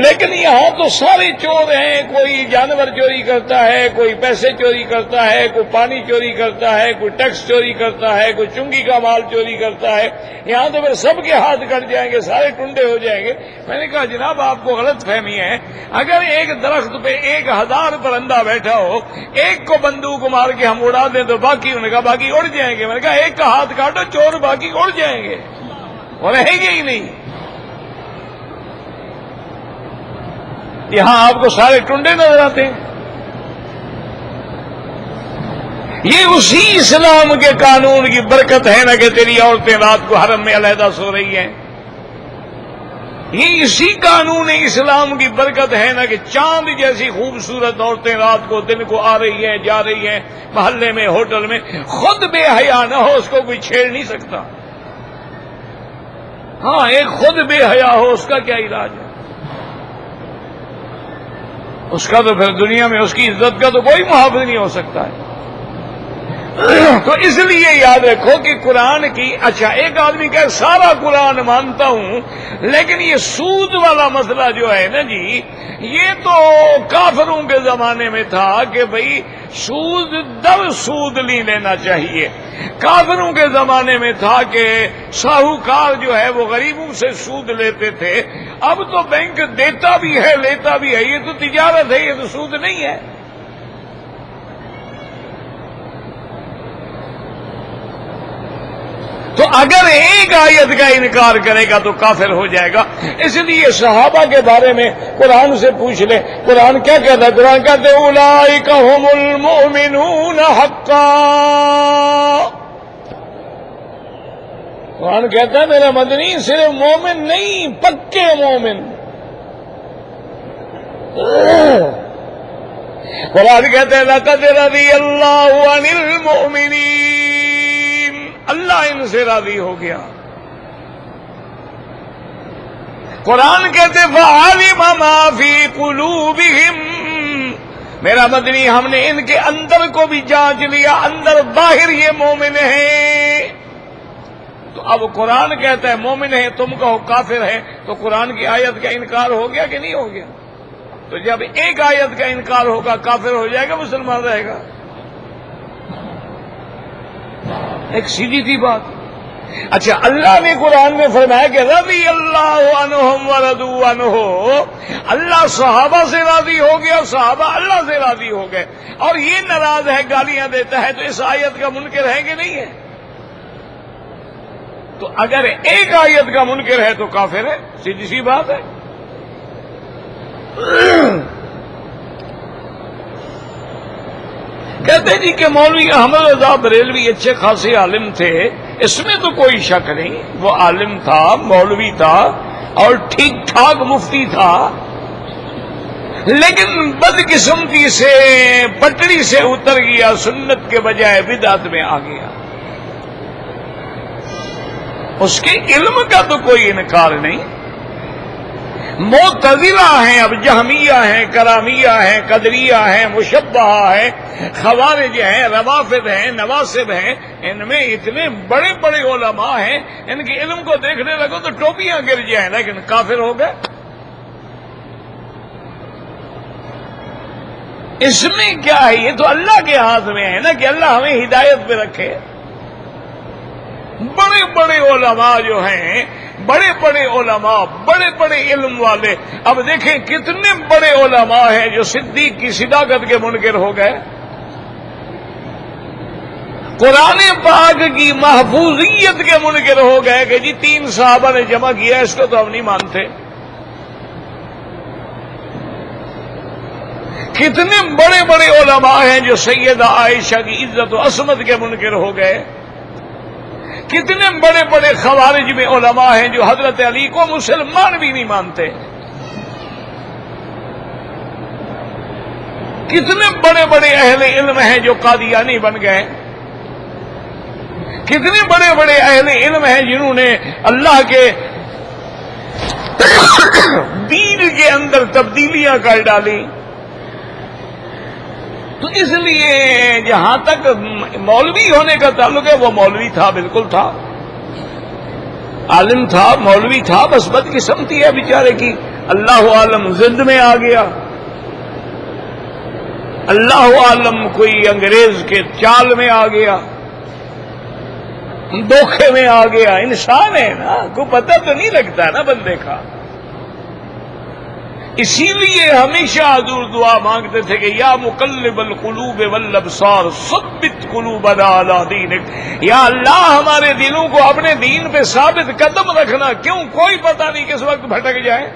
A: لیکن یہاں تو سارے چور ہیں، کوئی جانور چوری کرتا ہے، کوئی پیسے چوری کرتا ہے، کوئی پانی چوری کرتا ہے، کوئی ٹیکس چوری کرتا ہے، کوئی چنگی کا مال چوری کرتا ہے، یہاں تو پھر سب کے ہاتھ کٹ جائیں گے، سارے ٹنڈے ہو جائیں گے۔ میں نے کہا جناب آپ کو غلط فہمی ہے، اگر ایک درخت پہ 1000 پرندہ بیٹھا ہو، ایک کو بندوق مار کے ہم اڑا دیں تو باقی، انہوں نے کہا باقی اڑ جائیں گے۔ میں نے کہا ایک کا ہاتھ کاٹو، چور باقی اڑ جائیں گے، وہ رہیں گے ہی نہیں۔ یہاں آپ کو سارے ٹنڈے نظر آتے ہیں۔ یہ اسی اسلام کے قانون کی برکت ہے نا کہ تیری عورتیں رات کو حرم میں علیحدہ سو رہی ہیں۔ یہ اسی قانون اسلام کی برکت ہے نا کہ چاند جیسی خوبصورت عورتیں رات کو دن کو آ رہی ہیں، جا رہی ہیں، محلے میں ہوٹل میں، خود بے حیا نہ ہو اس کو کوئی چھیڑ نہیں سکتا۔ ہاں ایک خود بے حیا ہو اس کا کیا علاج ہے؟ اس کا تو پھر دنیا میں اس کی عزت کا تو کوئی محافظ نہیں ہو سکتا ہے۔ تو اس لیے یاد رکھو کہ قرآن کی، اچھا ایک آدمی کہ سارا قرآن مانتا ہوں، لیکن یہ سود والا مسئلہ جو ہے نا جی، یہ تو کافروں کے زمانے میں تھا کہ بھئی سود در سود نہیں لینا چاہیے۔ کافروں کے زمانے میں تھا کہ ساہوکار جو ہے وہ غریبوں سے سود لیتے تھے۔ اب تو بینک دیتا بھی ہے لیتا بھی ہے، یہ تو تجارت ہے، یہ تو سود نہیں ہے۔ تو اگر ایک آیت کا انکار کرے گا تو کافر ہو جائے گا. اس لیے صحابہ کے بارے میں قرآن سے پوچھ لیں, قرآن کیا کہتا ہے؟ قرآن کہتے ہیں اولئک هم المؤمنون حقا. قرآن کہتا ہے میرا مدنی صرف مومن نہیں, پکے مومن. قرآن کہتے ہیں لقد رضی اللہ عن المؤمنین, اللہ ان سے راضی ہو گیا. قرآن کہتے فعلم ما فی قلوبہم, میرا مدنی ہم نے ان کے اندر کو بھی جانچ لیا, اندر باہر یہ مومن ہیں. تو اب قرآن کہتا ہے مومن ہے, تم کہو کافر ہے, تو قرآن کی آیت کا انکار ہو گیا کہ نہیں ہو گیا؟ تو جب ایک آیت کا انکار ہوگا کافر ہو جائے گا, مسلمان رہے گا. ایک سیدھی سی بات. اچھا, اللہ نے قرآن میں فرمایا کہ رضی اللہ عنہم ورضوا عنہ, اللہ صحابہ سے راضی ہو گیا, صحابہ اللہ سے راضی ہو گئے, اور یہ ناراض ہے, گالیاں دیتا ہے, تو اس آیت کا منکر ہے کہ نہیں ہے؟ تو اگر ایک آیت کا منکر ہے تو کافر ہے, سیدھی سی بات ہے. کہتے جی کہ مولوی احمد رضا بریلوی اچھے خاصے عالم تھے, اس میں تو کوئی شک نہیں, وہ عالم تھا, مولوی تھا, اور ٹھیک ٹھاک مفتی تھا, لیکن بدقسمتی سے پٹڑی سے اتر گیا, سنت کے بجائے بدعت میں آ گیا. اس کے علم کا تو کوئی انکار نہیں. معتزلہ ہیں, اب جہمیہ ہیں, کرامیہ ہیں, قدریہ ہیں, مشبہہ ہیں, خوارج ہیں, روافض ہیں, نواصب ہیں, ان میں اتنے بڑے بڑے علماء ہیں, ان کے علم کو دیکھنے لگو تو ٹوپیاں گر جائیں, لیکن کافر ہو گئے. اس میں کیا ہے؟ یہ تو اللہ کے ہاتھ میں ہے نا کہ اللہ ہمیں ہدایت پہ رکھے. بڑے بڑے علماء جو ہیں, بڑے بڑے علماء, بڑے بڑے علم والے, اب دیکھیں کتنے بڑے علماء ہیں جو صدیق کی صداقت کے منکر ہو گئے, قرآن پاک کی محفوظیت کے منکر ہو گئے کہ جی 3 صحابہ نے جمع کیا, اس کو تو ہم نہیں مانتے. کتنے بڑے بڑے علماء ہیں جو سیدہ عائشہ کی عزت و عصمت کے منکر ہو گئے. کتنے بڑے بڑے خوارج میں علماء ہیں جو حضرت علی کو مسلمان بھی نہیں مانتے. کتنے بڑے بڑے اہل علم ہیں جو قادیانی بن گئے. کتنے بڑے بڑے اہل علم ہیں جنہوں نے اللہ کے دین کے اندر تبدیلیاں کر ڈالی. تو اس لیے جہاں تک مولوی ہونے کا تعلق ہے, وہ مولوی تھا, بالکل تھا, عالم تھا, مولوی تھا, بس بدقسمتی ہے بیچارے کی, اللہ عالم ضد میں آ گیا, اللہ عالم کوئی انگریز کے چال میں آ گیا, دھوکے میں آ گیا. انسان ہے نا, کوئی پتہ تو نہیں لگتا نا بندے کا. اسی لیے ہمیشہ حضور دعا مانگتے تھے کہ یا مقلب القلوب والابصار ثبت قلوبنا علی دینک, یا اللہ ہمارے دلوں کو اپنے دین پہ ثابت قدم رکھنا, کیوں کوئی پتہ نہیں کس وقت بھٹک جائے.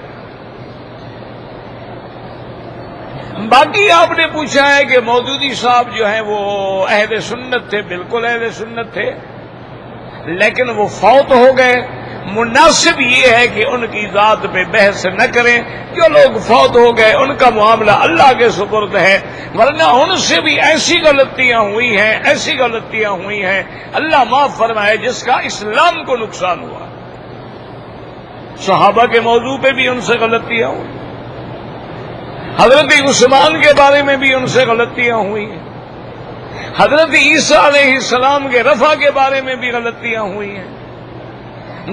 A: باقی آپ نے پوچھا ہے کہ مودودی صاحب جو ہیں وہ اہل سنت تھے, بالکل اہل سنت تھے, لیکن وہ فوت ہو گئے. مناسب یہ ہے کہ ان کی ذات پہ بحث نہ کریں. جو لوگ فوت ہو گئے ان کا معاملہ اللہ کے سپرد ہے, ورنہ ان سے بھی ایسی غلطیاں ہوئی ہیں, ایسی غلطیاں ہوئی ہیں, اللہ معاف فرمائے, جس کا اسلام کو نقصان ہوا. صحابہ کے موضوع پہ بھی ان سے غلطیاں ہوئی, حضرت عثمان کے بارے میں بھی ان سے غلطیاں ہوئی ہیں, حضرت عیسیٰ علیہ السلام کے رفع کے بارے میں بھی غلطیاں ہوئی ہیں,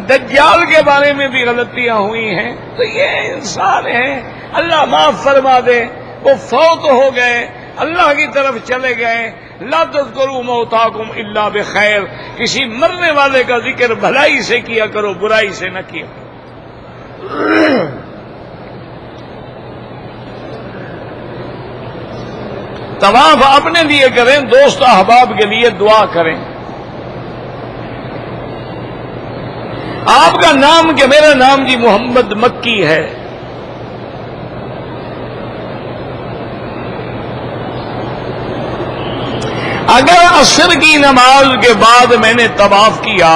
A: دجال کے بارے میں بھی غلطیاں ہوئی ہیں. تو یہ انسان ہیں, اللہ معاف فرما دے. وہ فوت ہو گئے, اللہ کی طرف چلے گئے. لا تذکروا موتاکم الا بخیر, کسی مرنے والے کا ذکر بھلائی سے کیا کرو, برائی سے نہ کیا. طواف اپنے لیے کریں, دوست احباب کے لیے دعا کریں. آپ کا نام کہ میرا نام جی محمد مکی ہے. اگر عصر کی نماز کے بعد میں نے طواف کیا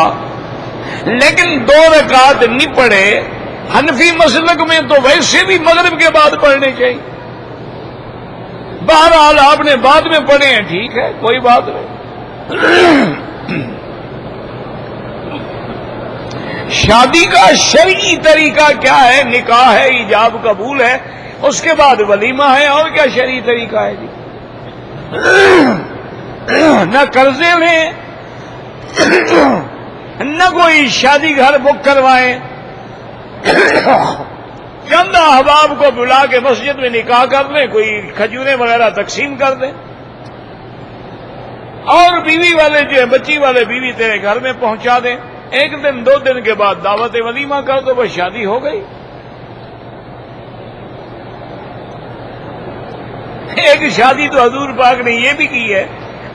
A: لیکن 2 رکعت نہیں پڑھے، حنفی مسلک میں تو ویسے بھی مغرب کے بعد پڑھنے چاہیے. بہرحال آپ نے بعد میں پڑھے ہیں، ٹھیک ہے، کوئی بات نہیں. شادی کا شرعی طریقہ کیا ہے؟ نکاح ہے، ایجاب قبول ہے، اس کے بعد ولیمہ ہے، اور کیا شرعی طریقہ ہے جی؟ نہ قرضے لیں، نہ کوئی شادی گھر بک کروائیں، چند احباب کو بلا کے مسجد میں نکاح کر لیں، کوئی کھجوریں وغیرہ تقسیم کر دیں، اور بیوی والے جو ہے بچی والے بیوی تیرے گھر میں پہنچا دیں. 1 دن 2 دن کے بعد دعوت ولیمہ کر دو، بس شادی ہو گئی. ایک شادی تو حضور پاک نے یہ بھی کی ہے،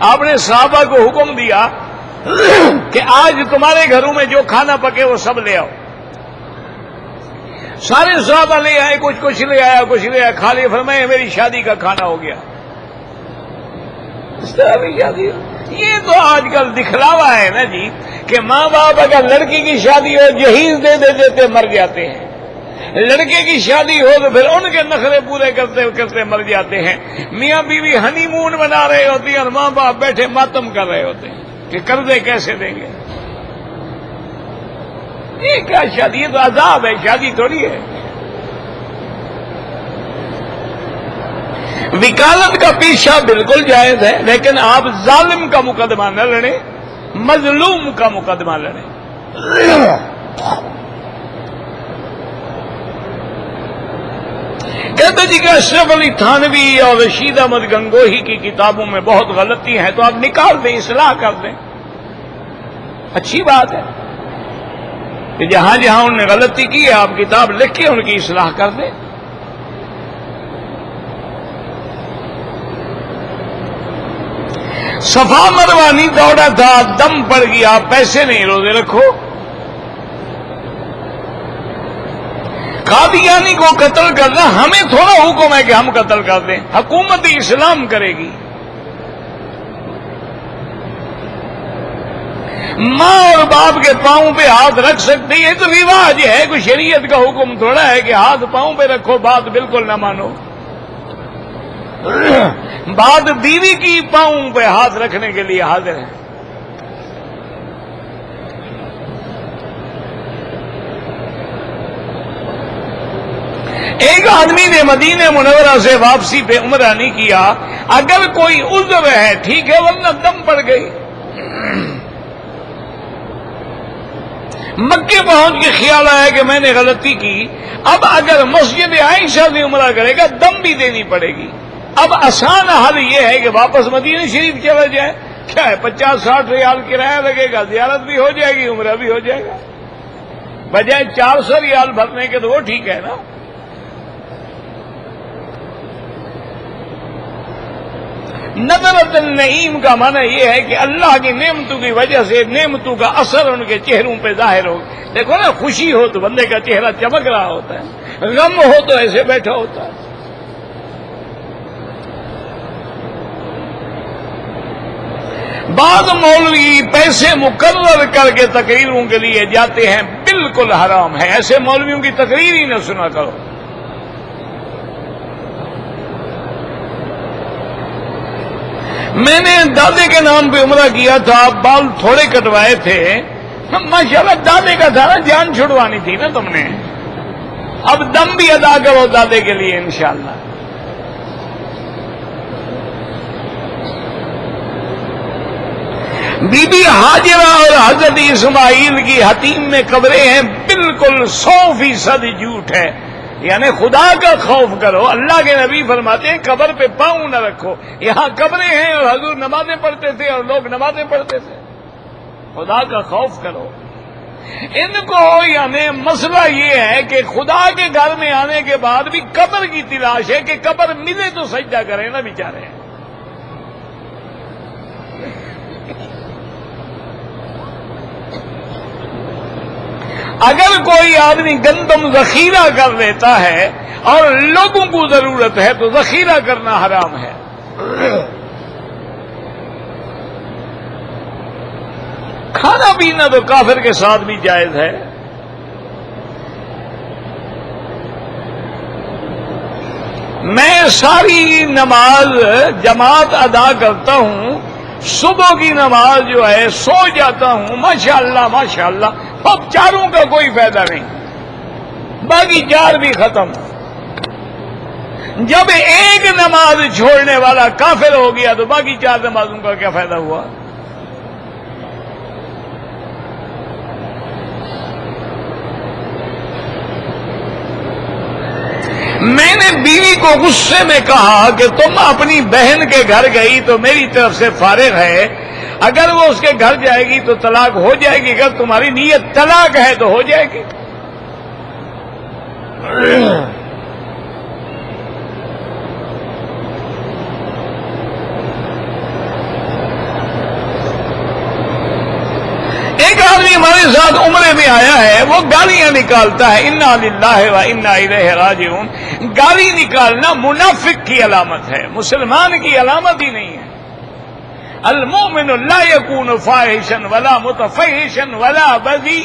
A: آپ نے صحابہ کو حکم دیا کہ آج تمہارے گھروں میں جو کھانا پکے وہ سب لے آؤ. سارے صحابہ لے آئے، کچھ لے آیا، کچھ لے آیا، کھا لیا. فرمایا میری شادی کا کھانا ہو گیا. اس طرح بھی شادی ہو. یہ تو آج کل دکھلاوا ہے نا جی، کہ ماں باپ اگر لڑکی کی شادی ہو جہیز دے دیتے مر جاتے ہیں، لڑکے کی شادی ہو تو پھر ان کے نخرے پورے کرتے کرتے مر جاتے ہیں. میاں بیوی ہنی مون بنا رہے ہوتے ہیں اور ماں باپ بیٹھے ماتم کر رہے ہوتے ہیں کہ قرضے کیسے دیں گے. یہ کیا شادی؟ یہ تو عذاب ہے، شادی تھوڑی ہے. وکالت کا پیچھا بالکل جائز ہے، لیکن آپ ظالم کا مقدمہ نہ لڑیں، مظلوم کا مقدمہ لڑیں. کہتے جی کہ اشرف علی تھانوی اور رشید احمد گنگوہی کی کتابوں میں بہت غلطی ہیں، تو آپ نکال دیں، اصلاح کر دیں. اچھی بات ہے کہ جہاں جہاں انہوں نے غلطی کی ہے آپ کتاب لکھ کے ان کی اصلاح کر دیں. صفا مروا نہیں دوڑا تھا، دم پڑ گیا، پیسے نہیں، روزے رکھو. قادیانی کو قتل کرنا ہمیں تھوڑا حکم ہے کہ ہم قتل کر دیں، حکومت اسلام کرے گی. ماں اور باپ کے پاؤں پہ ہاتھ رکھ سکتے ہیں، تو رواج ہے، کوئی شریعت کا حکم تھوڑا ہے کہ ہاتھ پاؤں پہ رکھو، بات بالکل نہ مانو. بات بیوی کی پاؤں پہ ہاتھ رکھنے کے لیے حاضر ہے. ایک آدمی نے مدینہ منورہ سے واپسی پہ عمرہ نہیں کیا، اگر کوئی عذر ہے ٹھیک ہے، ورنہ دم پڑ گئی. مکے پہنچ کے خیال آیا کہ میں نے غلطی کی، اب اگر مسجد عائشہ سے عمرہ کرے گا دم بھی دینی پڑے گی. اب آسان حل یہ ہے کہ واپس مدینہ شریف چلا جائے. کیا ہے، 50-60 ریال کرایہ لگے گا، زیارت بھی ہو جائے گی، عمرہ بھی ہو جائے گا، بجائے 400 ریال بھرنے کے. تو وہ ٹھیک ہے نا. نظرت النعیم کا معنی یہ ہے کہ اللہ کی نعمتوں کی وجہ سے نعمتوں کا اثر ان کے چہروں پہ ظاہر ہو. دیکھو نا، خوشی ہو تو بندے کا چہرہ چمک رہا ہوتا ہے، غم ہو تو ایسے بیٹھا ہوتا ہے. بعض مولوی پیسے مقرر کر کے تقریروں کے لیے جاتے ہیں، بالکل حرام ہے. ایسے مولویوں کی تقریر ہی نہ سنا کرو. میں نے دادے کے نام پہ عمرہ کیا تھا، بال تھوڑے کٹوائے تھے، ماشاءاللہ دادے کا تھا نا، جان چھڑوانی تھی نا تم نے. اب دم بھی ادا کرو دادے کے لیے انشاءاللہ. بی بی ہاجرہ اور حضرت اسماعیل کی حتیم میں قبریں ہیں، بالکل 100% جھوٹ ہے. یعنی خدا کا خوف کرو. اللہ کے نبی فرماتے ہیں قبر پہ پاؤں نہ رکھو. یہاں قبریں ہیں اور حضور نمازیں پڑھتے تھے اور لوگ نمازیں پڑھتے تھے. خدا کا خوف کرو. ان کو یعنی مسئلہ یہ ہے کہ خدا کے گھر میں آنے کے بعد بھی قبر کی تلاش ہے کہ قبر ملے تو سجدہ کریں نا بیچارے. اگر کوئی آدمی گندم ذخیرہ کر لیتا ہے اور لوگوں کو ضرورت ہے تو ذخیرہ کرنا حرام ہے. کھانا پینا تو کافر کے ساتھ بھی جائز ہے. میں ساری نماز جماعت ادا کرتا ہوں، صبح کی نماز جو ہے سو جاتا ہوں، ماشاءاللہ ماشاءاللہ، اب چاروں کا کوئی فائدہ نہیں، باقی چار بھی ختم. جب ایک نماز چھوڑنے والا کافر ہو گیا تو باقی چار نمازوں کا کیا فائدہ ہوا؟ میں نے بیوی کو غصے میں کہا کہ تم اپنی بہن کے گھر گئی تو میری طرف سے فارغ ہے، اگر وہ اس کے گھر جائے گی تو طلاق ہو جائے گی، اگر تمہاری نیت طلاق ہے تو ہو جائے گی. ایک آدمی ہمارے ساتھ عمرے میں آیا ہے، وہ گالیاں نکالتا ہے، انا للہ و انا الیہ راجعون. گالی نکالنا منافق کی علامت ہے، مسلمان کی علامت ہی نہیں ہے. المؤمن لا يكون فاحشا ولا متفحشا ولا بذی.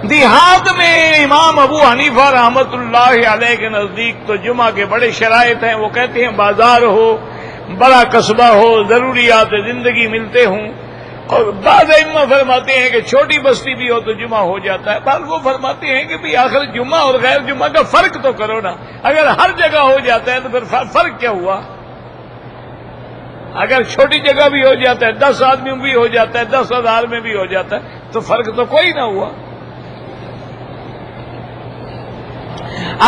A: دیہات میں امام ابو حنیفہ رحمت اللہ علیہ کے نزدیک تو جمعہ کے بڑے شرائط ہیں. وہ کہتے ہیں بازار ہو، بڑا قصبہ ہو، ضروریات زندگی ملتے ہوں، اور بعض ائمہ فرماتے ہیں کہ چھوٹی بستی بھی ہو تو جمعہ ہو جاتا ہے. بعض وہ فرماتے ہیں کہ بھی آخر جمعہ اور غیر جمعہ کا فرق تو کرو نا، اگر ہر جگہ ہو جاتا ہے تو پھر فرق کیا ہوا؟ اگر چھوٹی جگہ بھی ہو جاتا ہے، 10 آدمی بھی ہو جاتا ہے، 10,000 میں بھی ہو جاتا ہے، تو فرق تو کوئی نہ ہوا.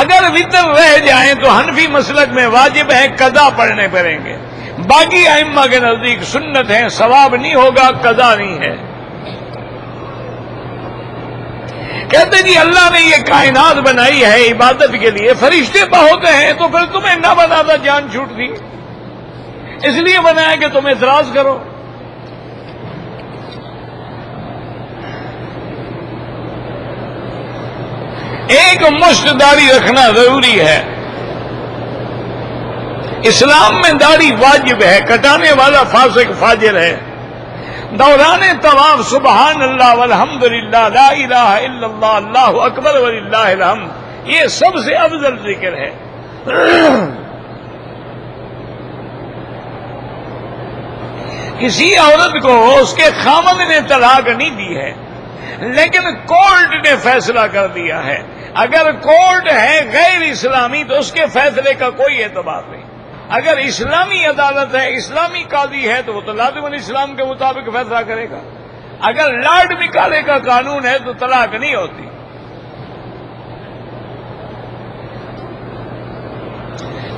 A: اگر وطر رہ جائیں تو حنفی مسلک میں واجب ہے، قضا پڑھنے پڑیں گے. باقی ائمہ کے نزدیک سنت ہے، ثواب نہیں ہوگا، قضا نہیں ہے. کہتے جی اللہ نے یہ کائنات بنائی ہے عبادت کے لیے، فرشتے بہت ہیں، تو پھر تمہیں نہ بناتا جان چھوٹتی، اس لیے بنایا کہ تم اعتراض کرو. ایک مشت داڑھی رکھنا ضروری ہے. اسلام میں داڑھی واجب ہے، کٹانے والا فاسق فاجر ہے. دوران طواف سبحان اللہ والحمدللہ لا الہ الا اللہ اللہ اکبر وللہ الحمد، یہ سب سے افضل ذکر ہے. کسی عورت کو اس کے خامند نے طلاق نہیں دی ہے، لیکن کورٹ نے فیصلہ کر دیا ہے. اگر کورٹ ہے غیر اسلامی تو اس کے فیصلے کا کوئی اعتبار نہیں. اگر اسلامی عدالت ہے، اسلامی قاضی ہے، تو وہ تو لازم الاسلام کے مطابق فیصلہ کرے گا. اگر لارڈ نکالے کا قانون ہے تو طلاق نہیں ہوتی.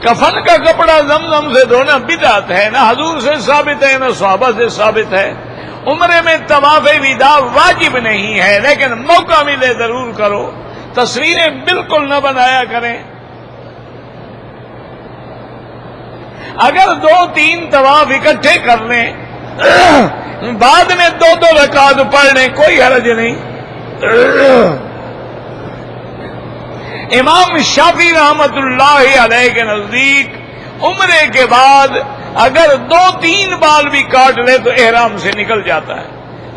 A: کفن کا کپڑا زمزم سے دھونا بدعت ہے، نہ حضور سے ثابت ہے نہ صحابہ سے ثابت ہے. عمرے میں طواف وداع واجب نہیں ہے، لیکن موقع ملے ضرور کرو. تصویریں بالکل نہ بنایا کریں. اگر 2-3 طواف اکٹھے کر لیں، بعد میں 2 رکعت پڑھ لیں، کوئی حرج نہیں. امام شافعی رحمت اللہ علیہ کے نزدیک عمرے کے بعد اگر 2-3 بال بھی کاٹ لے تو احرام سے نکل جاتا ہے.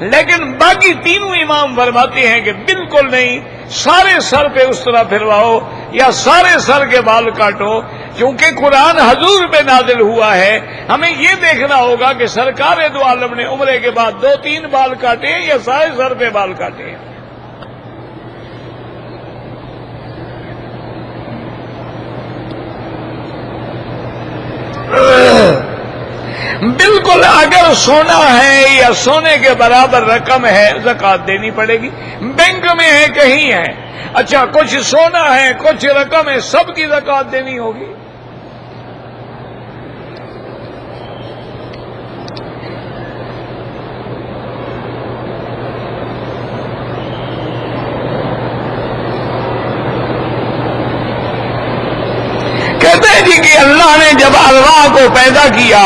A: لیکن باقی تینوں امام فرماتے ہیں کہ بالکل نہیں، سارے سر پہ اس طرح پھرواؤ یا سارے سر کے بال کاٹو، کیونکہ قرآن حضور پہ نازل ہوا ہے. ہمیں یہ دیکھنا ہوگا کہ سرکار دو عالم نے عمرے کے بعد 2-3 بال کاٹے یا سارے سر پہ بال کاٹے. بالکل اگر سونا ہے یا سونے کے برابر رقم ہے زکوٰۃ دینی پڑے گی. بینک میں ہے، کہیں ہے، اچھا کچھ سونا ہے کچھ رقم ہے، سب کی زکوٰۃ دینی ہوگی. کہتے ہیں جی کہ اللہ نے جب ارواح کو پیدا کیا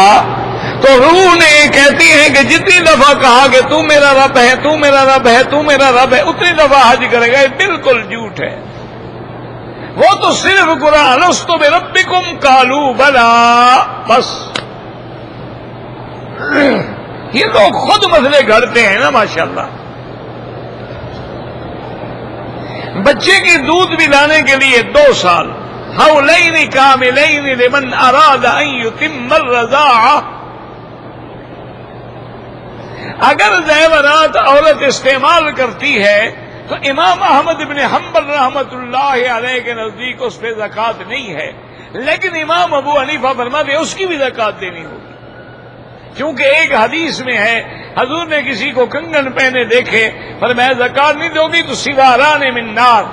A: تو روح نے کہتی ہے کہ جتنی دفعہ کہا کہ تو میرا رب ہے، تو میرا رب ہے، تو میرا رب ہے، اتنی دفعہ حج کرے گا۔ یہ بالکل جھوٹ ہے، وہ تو صرف قرآن الستو بربکم قالوا بلا، بس یہ لوگ خود مسئلے گھڑتے ہیں نا ماشاءاللہ۔ بچے کی دودھ پلانے کے لیے 2 سال، حولین کاملین لمن اراد ان یتم الرضاعہ۔ اگر زیورات عورت استعمال کرتی ہے تو امام احمد بن حنبل رحمت اللہ علیہ کے نزدیک اس پہ زکوٰۃ نہیں ہے، لیکن امام ابو حنیفہ فرماتے ہیں اس کی بھی زکوٰۃ دینی ہوگی، کیونکہ ایک حدیث میں ہے حضور نے کسی کو کنگن پہنے دیکھے، فرمایا زکوٰۃ نہیں دو گی تو سواران من نار۔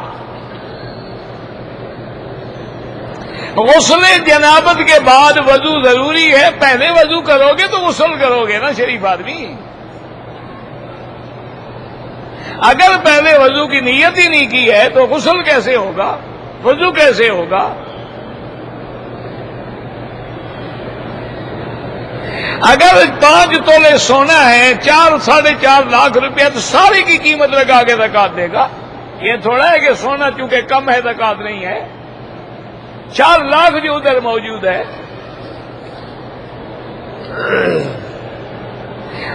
A: غسل جنابت کے بعد وضو ضروری ہے، پہلے وضو کرو گے تو غسل کرو گے نا شریف آدمی۔ اگر پہلے وضو کی نیت ہی نہیں کی ہے تو غسل کیسے ہوگا، وضو کیسے ہوگا؟ اگر 5 تولے سونا ہے، 4-4.5 لاکھ روپیہ، تو ساری کی قیمت لگا کے زکوٰۃ دے گا۔ یہ تھوڑا ہے کہ سونا چونکہ کم ہے زکوٰۃ نہیں ہے، 4 لاکھ جو ادھر موجود ہے۔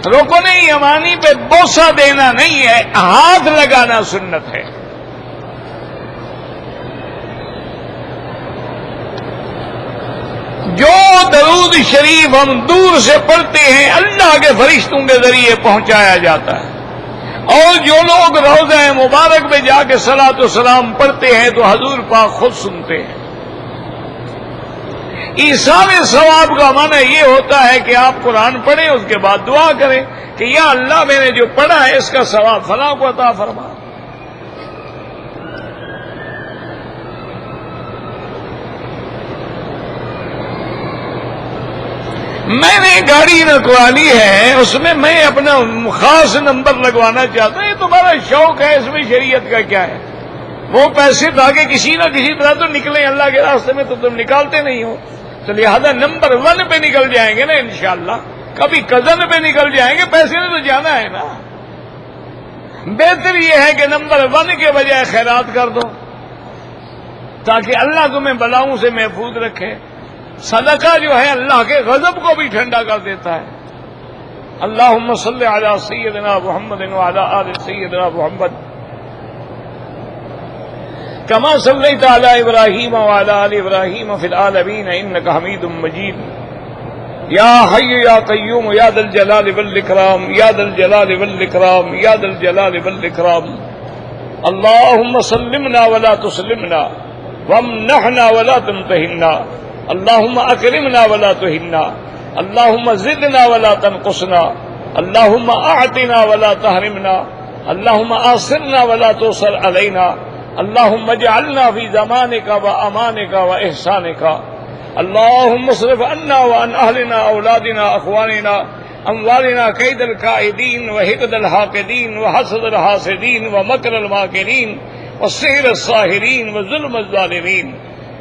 A: رکن یمانی پہ بوسہ دینا نہیں ہے، ہاتھ لگانا سنت ہے۔ جو درود شریف ہم دور سے پڑھتے ہیں اللہ کے فرشتوں کے ذریعے پہنچایا جاتا ہے، اور جو لوگ روضہ مبارک میں جا کے صلاۃ و سلام پڑھتے ہیں تو حضور پاک خود سنتے ہیں۔ ایصال ثواب کا معنی یہ ہوتا ہے کہ آپ قرآن پڑھیں، اس کے بعد دعا کریں کہ یا اللہ میں نے جو پڑھا ہے اس کا ثواب فلاں کو عطا فرما۔ میں نے گاڑی نکوالی ہے، اس میں میں اپنا خاص نمبر لگوانا چاہتا ہوں، یہ تمہارا شوق ہے، اس میں شریعت کا کیا ہے؟ وہ پیسے تاکہ کسی نہ کسی طرح تو نکلیں اللہ کے راستے میں، تو تم نکالتے نہیں ہو، تو لہذا نمبر 1 پہ نکل جائیں گے نا انشاءاللہ، کبھی کزن پہ نکل جائیں گے، پیسے نے تو جانا ہے نا۔ بہتر یہ ہے کہ نمبر 1 کے بجائے خیرات کر دو تاکہ اللہ تمہیں بلاؤں سے محفوظ رکھے۔ صدقہ جو ہے اللہ کے غضب کو بھی ٹھنڈا کر دیتا ہے۔ اللہم صلی علی سیدنا محمد وعلی آل سیدنا محمد کما صلیت علی ابراہیم وعلی آل ابراہیم فی العالمین انک حمید مجید۔ یا حی یا قیوم یا ذا الجلال والاکرام یا ذا الجلال والاکرام یا ذا الجلال والاکرام۔ اللہم سلمنا ولا تسلمنا وامنحنا ولا تمتحنا، اللہم اکرمنا ولا تہنا، اللہم زدنا ولا تنقصنا، اللہم اعطنا ولا تحرمنا، اللہم آثرنا ولا تؤثر علینا، اللہم اجعلنا فی زمانک و امانک و احسانک، اللہم اصرف عنا وعن اہلنا اولادنا اخواننا اموالنا کید الکائدین وحقد الحاقدین وحسد الحاسدین ومکر الماکرین وسحر الساحرین وظلم الظالمین۔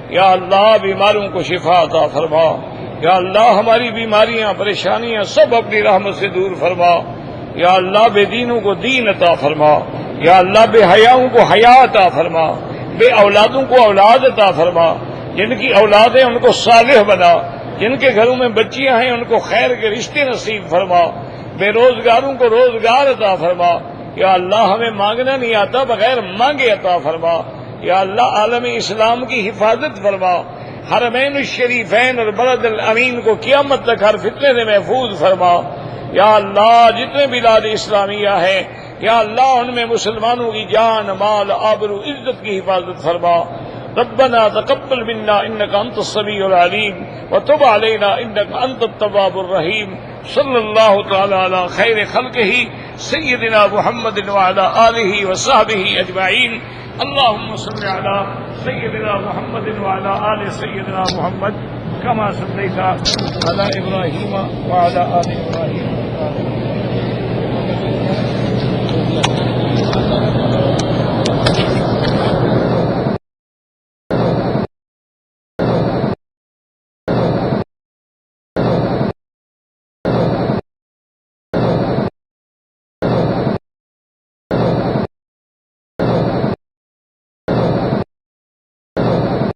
A: یا اللہ بیماروں کو شفا عطا فرما، یا اللہ ہماری بیماریاں پریشانیاں سب اپنی رحمت سے دور فرما، یا اللہ بے دینوں کو دین عطا فرما، یا اللہ بے حیاؤں کو حیا عطا فرما، بے اولادوں کو اولاد عطا فرما، جن کی اولاد ہیں ان کو صالح بنا، جن کے گھروں میں بچیاں ہیں ان کو خیر کے رشتے نصیب فرما، بے روزگاروں کو روزگار عطا فرما، یا اللہ ہمیں مانگنا نہیں آتا بغیر مانگے عطا فرما، یا اللہ عالم اسلام کی حفاظت فرما، حرمین الشریفین اور بلد الامین کو قیامت تک ہر فتنے سے محفوظ فرما، یا اللہ جتنے بلاد اسلامیہ ہیں یا اللہ ان میں مسلمانوں کی جان مال آبرو عزت کی حفاظت فرما۔ ربنا تقبل منا انك انت السميع العليم وتب علينا انك انت التواب الرحيم۔ صلی اللہ تعالی علی خیر خلقہ سیدنا محمد وعلی آلہ وصحبہ اجمعین۔ اللهم صل على سيدنا محمد وعلى آل سيدنا محمد كما صليت على إبراهيم وعلى آل إبراهيم